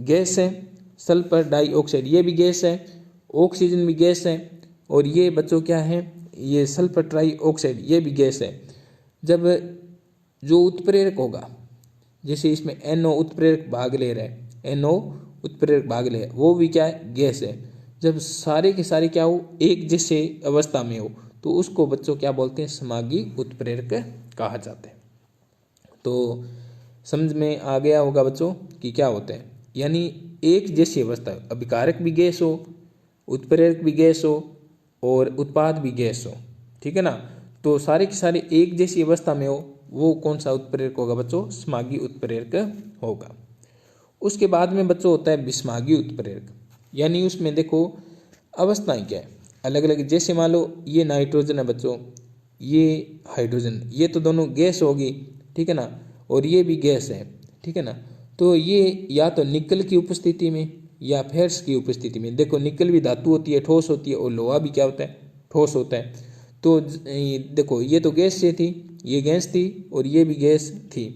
गैस है, सल्फर डाइऑक्साइड ये भी गैस है, ऑक्सीजन भी गैस है, और ये बच्चों क्या है, ये सल्फर ट्राइऑक्साइड ये भी गैस है। जब जो उत्प्रेरक होगा, जैसे इसमें NO उत्प्रेरक भाग ले रहा है, NO उत्प्रेरक भाग ले, वो भी क्या है, गैस है। जब सारे के सारे क्या हो, एक जैसे अवस्था में हो, तो उसको बच्चों क्या बोलते हैं, समागी उत्प्रेरक कहा जाता है। तो समझ में आ गया होगा बच्चों कि क्या होता है, यानी एक जैसी अवस्था, अभिकारक भी गैस हो, उत्प्रेरक भी गैस हो, और उत्पाद भी गैस हो, ठीक है ना। तो सारे के सारे एक जैसी अवस्था में हो, वो कौन सा उत्प्रेरक होगा बच्चों, समागी उत्प्रेरक होगा। उसके बाद में बच्चों होता है विषमागी उत्प्रेरक, यानी उसमें देखो अवस्थाएं क्या है, अलग अलग। जैसे मान लो ये नाइट्रोजन है बच्चों, ये हाइड्रोजन, ये तो दोनों गैस होगी, ठीक है ना, और ये भी गैस है, ठीक है ना। तो ये या तो निकल की उपस्थिति में या फेर्स की उपस्थिति में, देखो निकल भी धातु होती है, ठोस होती है, और लोहा भी क्या होता है, ठोस होता है। तो देखो ये तो गैस से थी, ये गैस थी, और ये भी गैस थी,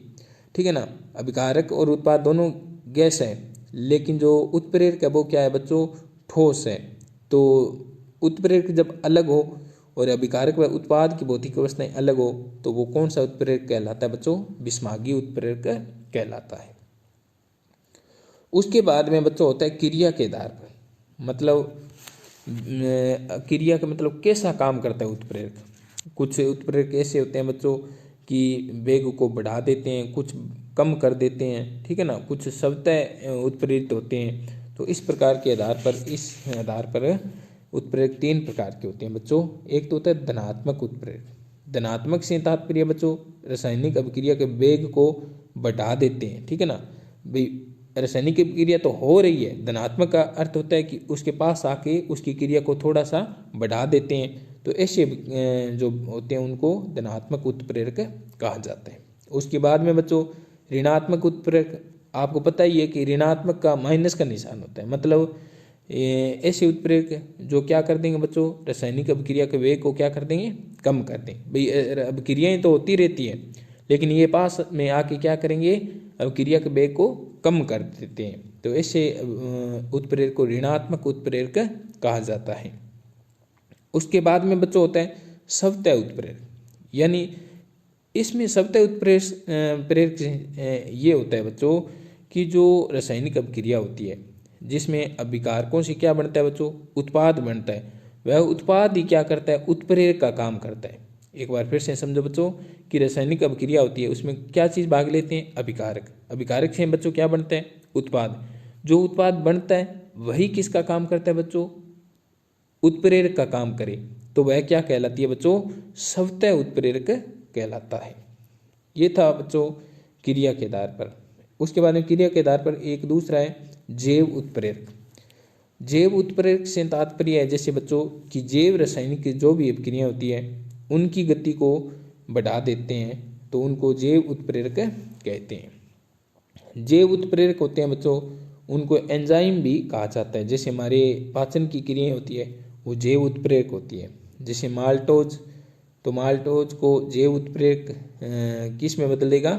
ठीक है ना। अभिकारक और उत्पाद दोनों गैस है, लेकिन जो उत्प्रेरक है वो क्या है बच्चों, ठोस है। तो उत्प्रेरक जब अलग हो और अभिकारक व उत्पाद की भौतिक अवस्थाएं अलग हो, तो वो कौन सा उत्प्रेरक कहलाता है बच्चों, विषमागी उत्प्रेरक कहलाता है। उसके बाद में बच्चों होता है क्रिया के आधार पर, मतलब क्रिया का मतलब कैसा काम करता है उत्प्रेरक। कुछ उत्प्रेरक ऐसे होते हैं बच्चों कि वेग को बढ़ा देते हैं, कुछ कम कर देते हैं, ठीक है ना, कुछ स्वतः उत्प्रेरित होते हैं। तो इस प्रकार के आधार पर, इस आधार पर उत्प्रेरक तीन प्रकार के होते हैं बच्चों। एक तो होता है धनात्मक उत्प्रेरक। धनात्मक से तात्पर्य बच्चों रासायनिक अभिक्रिया के वेग को बढ़ा देते हैं, ठीक है ना। भाई रासायनिक क्रिया तो हो रही है, धनात्मक का अर्थ होता है कि उसके पास आके उसकी क्रिया को थोड़ा सा बढ़ा देते हैं। तो ऐसे जो होते हैं उनको धनात्मक उत्प्रेरक कहा जाता है। उसके बाद में बच्चों ऋणात्मक उत्प्रेरक, आपको पता ही है कि ऋणात्मक का माइनस का निशान होता है, मतलब ऐसे उत्प्रेरक जो क्या कर देंगे बच्चों, रासायनिक अभिक्रिया के वेग को क्या कर देंगे, कम कर देंगे। भाई अभिक्रियाएं तो होती रहती है, लेकिन ये पास में आके क्या करेंगे, अभिक्रिया के वेग को कम कर देते हैं। तो ऐसे उत्प्रेरक को ऋणात्मक उत्प्रेरक कहा जाता है। उसके बाद में बच्चों होता है स्वतः उत्प्रेरक, यानी इसमें स्वतः उत्प्रेरक ये होता है बच्चों कि जो रासायनिक अभिक्रिया होती है जिसमें अभिकारकों से क्या बनता है बच्चों, उत्पाद बनता है, वह उत्पाद ही क्या करता है, उत्प्रेरक का काम करता है। एक बार फिर से समझो बच्चों कि रासायनिक अभिक्रिया होती है, उसमें क्या चीज़ भाग लेते हैं, अभिकारक। अभिकारक से बच्चों क्या बनता है, उत्पाद। जो उत्पाद बनता है वही किसका काम करता है बच्चों, उत्प्रेरक का काम करे, तो वह क्या कहलाती है बच्चों, स्वतः उत्प्रेरक कहलाता है। ये था बच्चों क्रिया के आधार पर। उसके बाद में क्रिया के आधार पर एक दूसरा है जैव उत्प्रेरक। जैव उत्प्रेरक से तात्पर्य है जैसे बच्चों की जैव रासायनिक जो भी अभिक्रिया होती है उनकी गति को बढ़ा देते हैं तो उनको जैव उत्प्रेरक कहते हैं। जैव उत्प्रेरक होते हैं बच्चों उनको एंजाइम भी कहा जाता है। जैसे हमारे पाचन की क्रियाएं होती है वो जैव उत्प्रेरक होती है। जैसे माल्टोज, तो माल्टोज को जैव उत्प्रेरक किस में बदल देगा,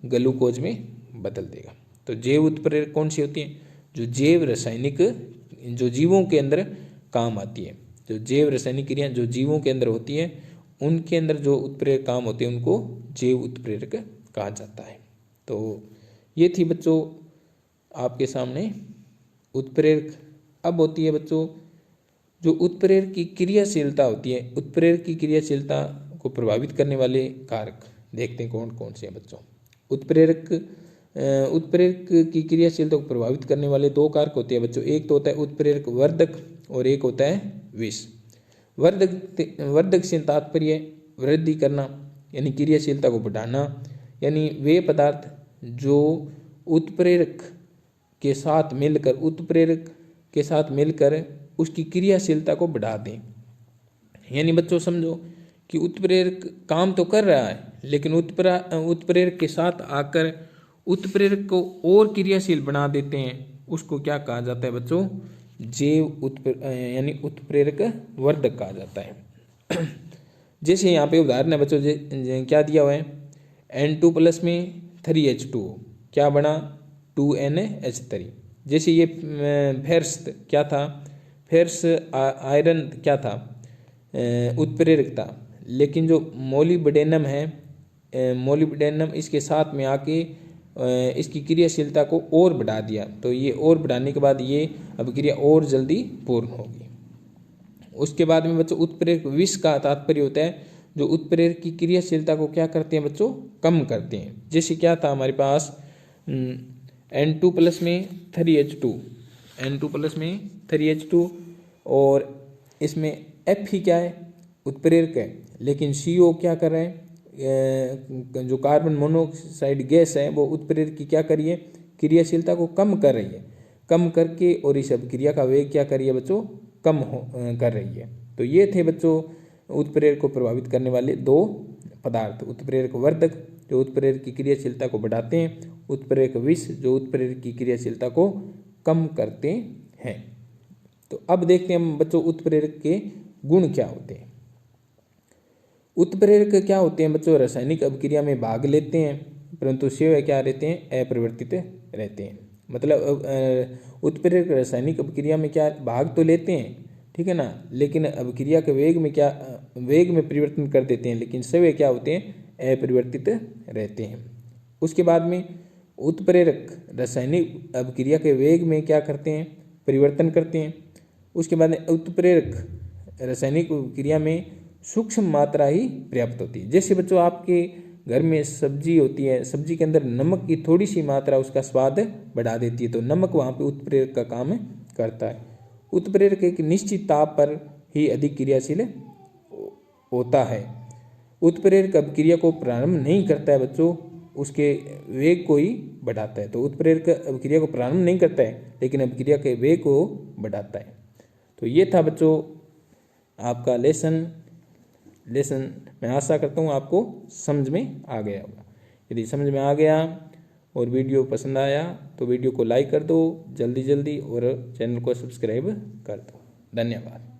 ग्लूकोज में बदल देगा। तो जैव उत्प्रेरक कौन सी होती है, जो जैव रासायनिक जो जीवों के अंदर काम आती है। जो जैव रासायनिक क्रिया जो जीवों के अंदर होती है उनके अंदर जो उत्प्रेरक काम होते हैं उनको जैव उत्प्रेरक कहा जाता है। तो ये थी बच्चों आपके सामने उत्प्रेरक। अब होती है बच्चों जो उत्प्रेरक की क्रियाशीलता होती है, उत्प्रेरक की क्रियाशीलता को प्रभावित करने वाले कारक देखते हैं कौन कौन से हैं बच्चों। उत्प्रेरक की क्रियाशीलता को प्रभावित करने वाले दो कारक होते हैं बच्चों। एक तो होता है उत्प्रेरक वर्धक और एक होता है विष। वर्धक से तात्पर्य वृद्धि करना यानी क्रियाशीलता को बढ़ाना, यानी वे पदार्थ जो उत्प्रेरक के साथ मिलकर उसकी क्रियाशीलता को बढ़ा दें। यानी बच्चों समझो कि उत्प्रेरक काम तो कर रहा है लेकिन उत्प्रेरक के साथ आकर उत्प्रेरक को और क्रियाशील बना देते हैं, उसको क्या कहा जाता है बच्चों, यानी उत्प्रेरक वर्धक कहा जाता है। जैसे यहाँ पे उदाहरण है बच्चों, क्या दिया हुआ है, N2+ में 3H2 क्या बना 2NH3। जैसे ये फेरस क्या था, फेरस आयरन क्या था, उत्प्रेरक था, लेकिन जो मोलिब्डेनम है, मोलिब्डेनम इसके साथ में आके इसकी क्रियाशीलता को और बढ़ा दिया, तो ये और बढ़ाने के बाद ये अभिक्रिया और जल्दी पूर्ण होगी। उसके बाद में बच्चों उत्प्रेरक विष का तात्पर्य होता है जो उत्प्रेरक की क्रियाशीलता को क्या करते हैं बच्चों, कम करते हैं। जैसे क्या था हमारे पास N2+ में 3H2, N2+ में 3H2 और इसमें F ही क्या है, उत्प्रेरक है, लेकिन CO क्या कर रहा है, जो कार्बन मोनोऑक्साइड गैस है वो उत्प्रेरक की क्या करी है, क्रियाशीलता को कम कर रही है, कम करके और इस अभिक्रिया का वेग क्या कर रही है बच्चों, कम कर रही है। तो ये थे बच्चों उत्प्रेरक को प्रभावित करने वाले दो पदार्थ, उत्प्रेरक वर्धक जो उत्प्रेरक की क्रियाशीलता को बढ़ाते हैं, उत्प्रेरक विष जो उत्प्रेरक की क्रियाशीलता को कम करते हैं। तो अब देखते हैं हम बच्चों उत्प्रेरक के गुण क्या होते हैं। उत्प्रेरक क्या होते हैं बच्चों, रासायनिक अभिक्रिया में भाग लेते हैं परंतु स्वयं क्या रहते हैं, अपरिवर्तित रहते हैं। मतलब उत्प्रेरक रासायनिक अभिक्रिया में क्या भाग तो लेते हैं, ठीक है ना, लेकिन अभिक्रिया के वेग में परिवर्तन कर देते हैं, लेकिन स्वयं क्या होते हैं, अपरिवर्तित रहते हैं। उसके बाद में उत्प्रेरक रासायनिक अभिक्रिया के वेग में क्या करते हैं, परिवर्तन करते हैं। उसके बाद में उत्प्रेरक रासायनिक अभिक्रिया में सूक्ष्म मात्रा ही पर्याप्त होती है। जैसे बच्चों आपके घर में सब्जी होती है, सब्जी के अंदर नमक की थोड़ी सी मात्रा उसका स्वाद बढ़ा देती है, तो नमक वहाँ पे उत्प्रेरक का काम करता है। उत्प्रेरक एक निश्चित ताप पर ही अधिक क्रियाशील होता है। उत्प्रेरक अभिक्रिया को प्रारंभ नहीं करता है बच्चों, उसके वेग को ही बढ़ाता है। तो उत्प्रेरक अभिक्रिया को प्रारंभ नहीं करता है लेकिन अभिक्रिया के वेग को बढ़ाता है। तो ये था बच्चों आपका लेसन। मैं आशा करता हूँ आपको समझ में आ गया होगा। यदि समझ में आ गया और वीडियो पसंद आया तो वीडियो को लाइक कर दो जल्दी और चैनल को सब्सक्राइब कर दो। धन्यवाद।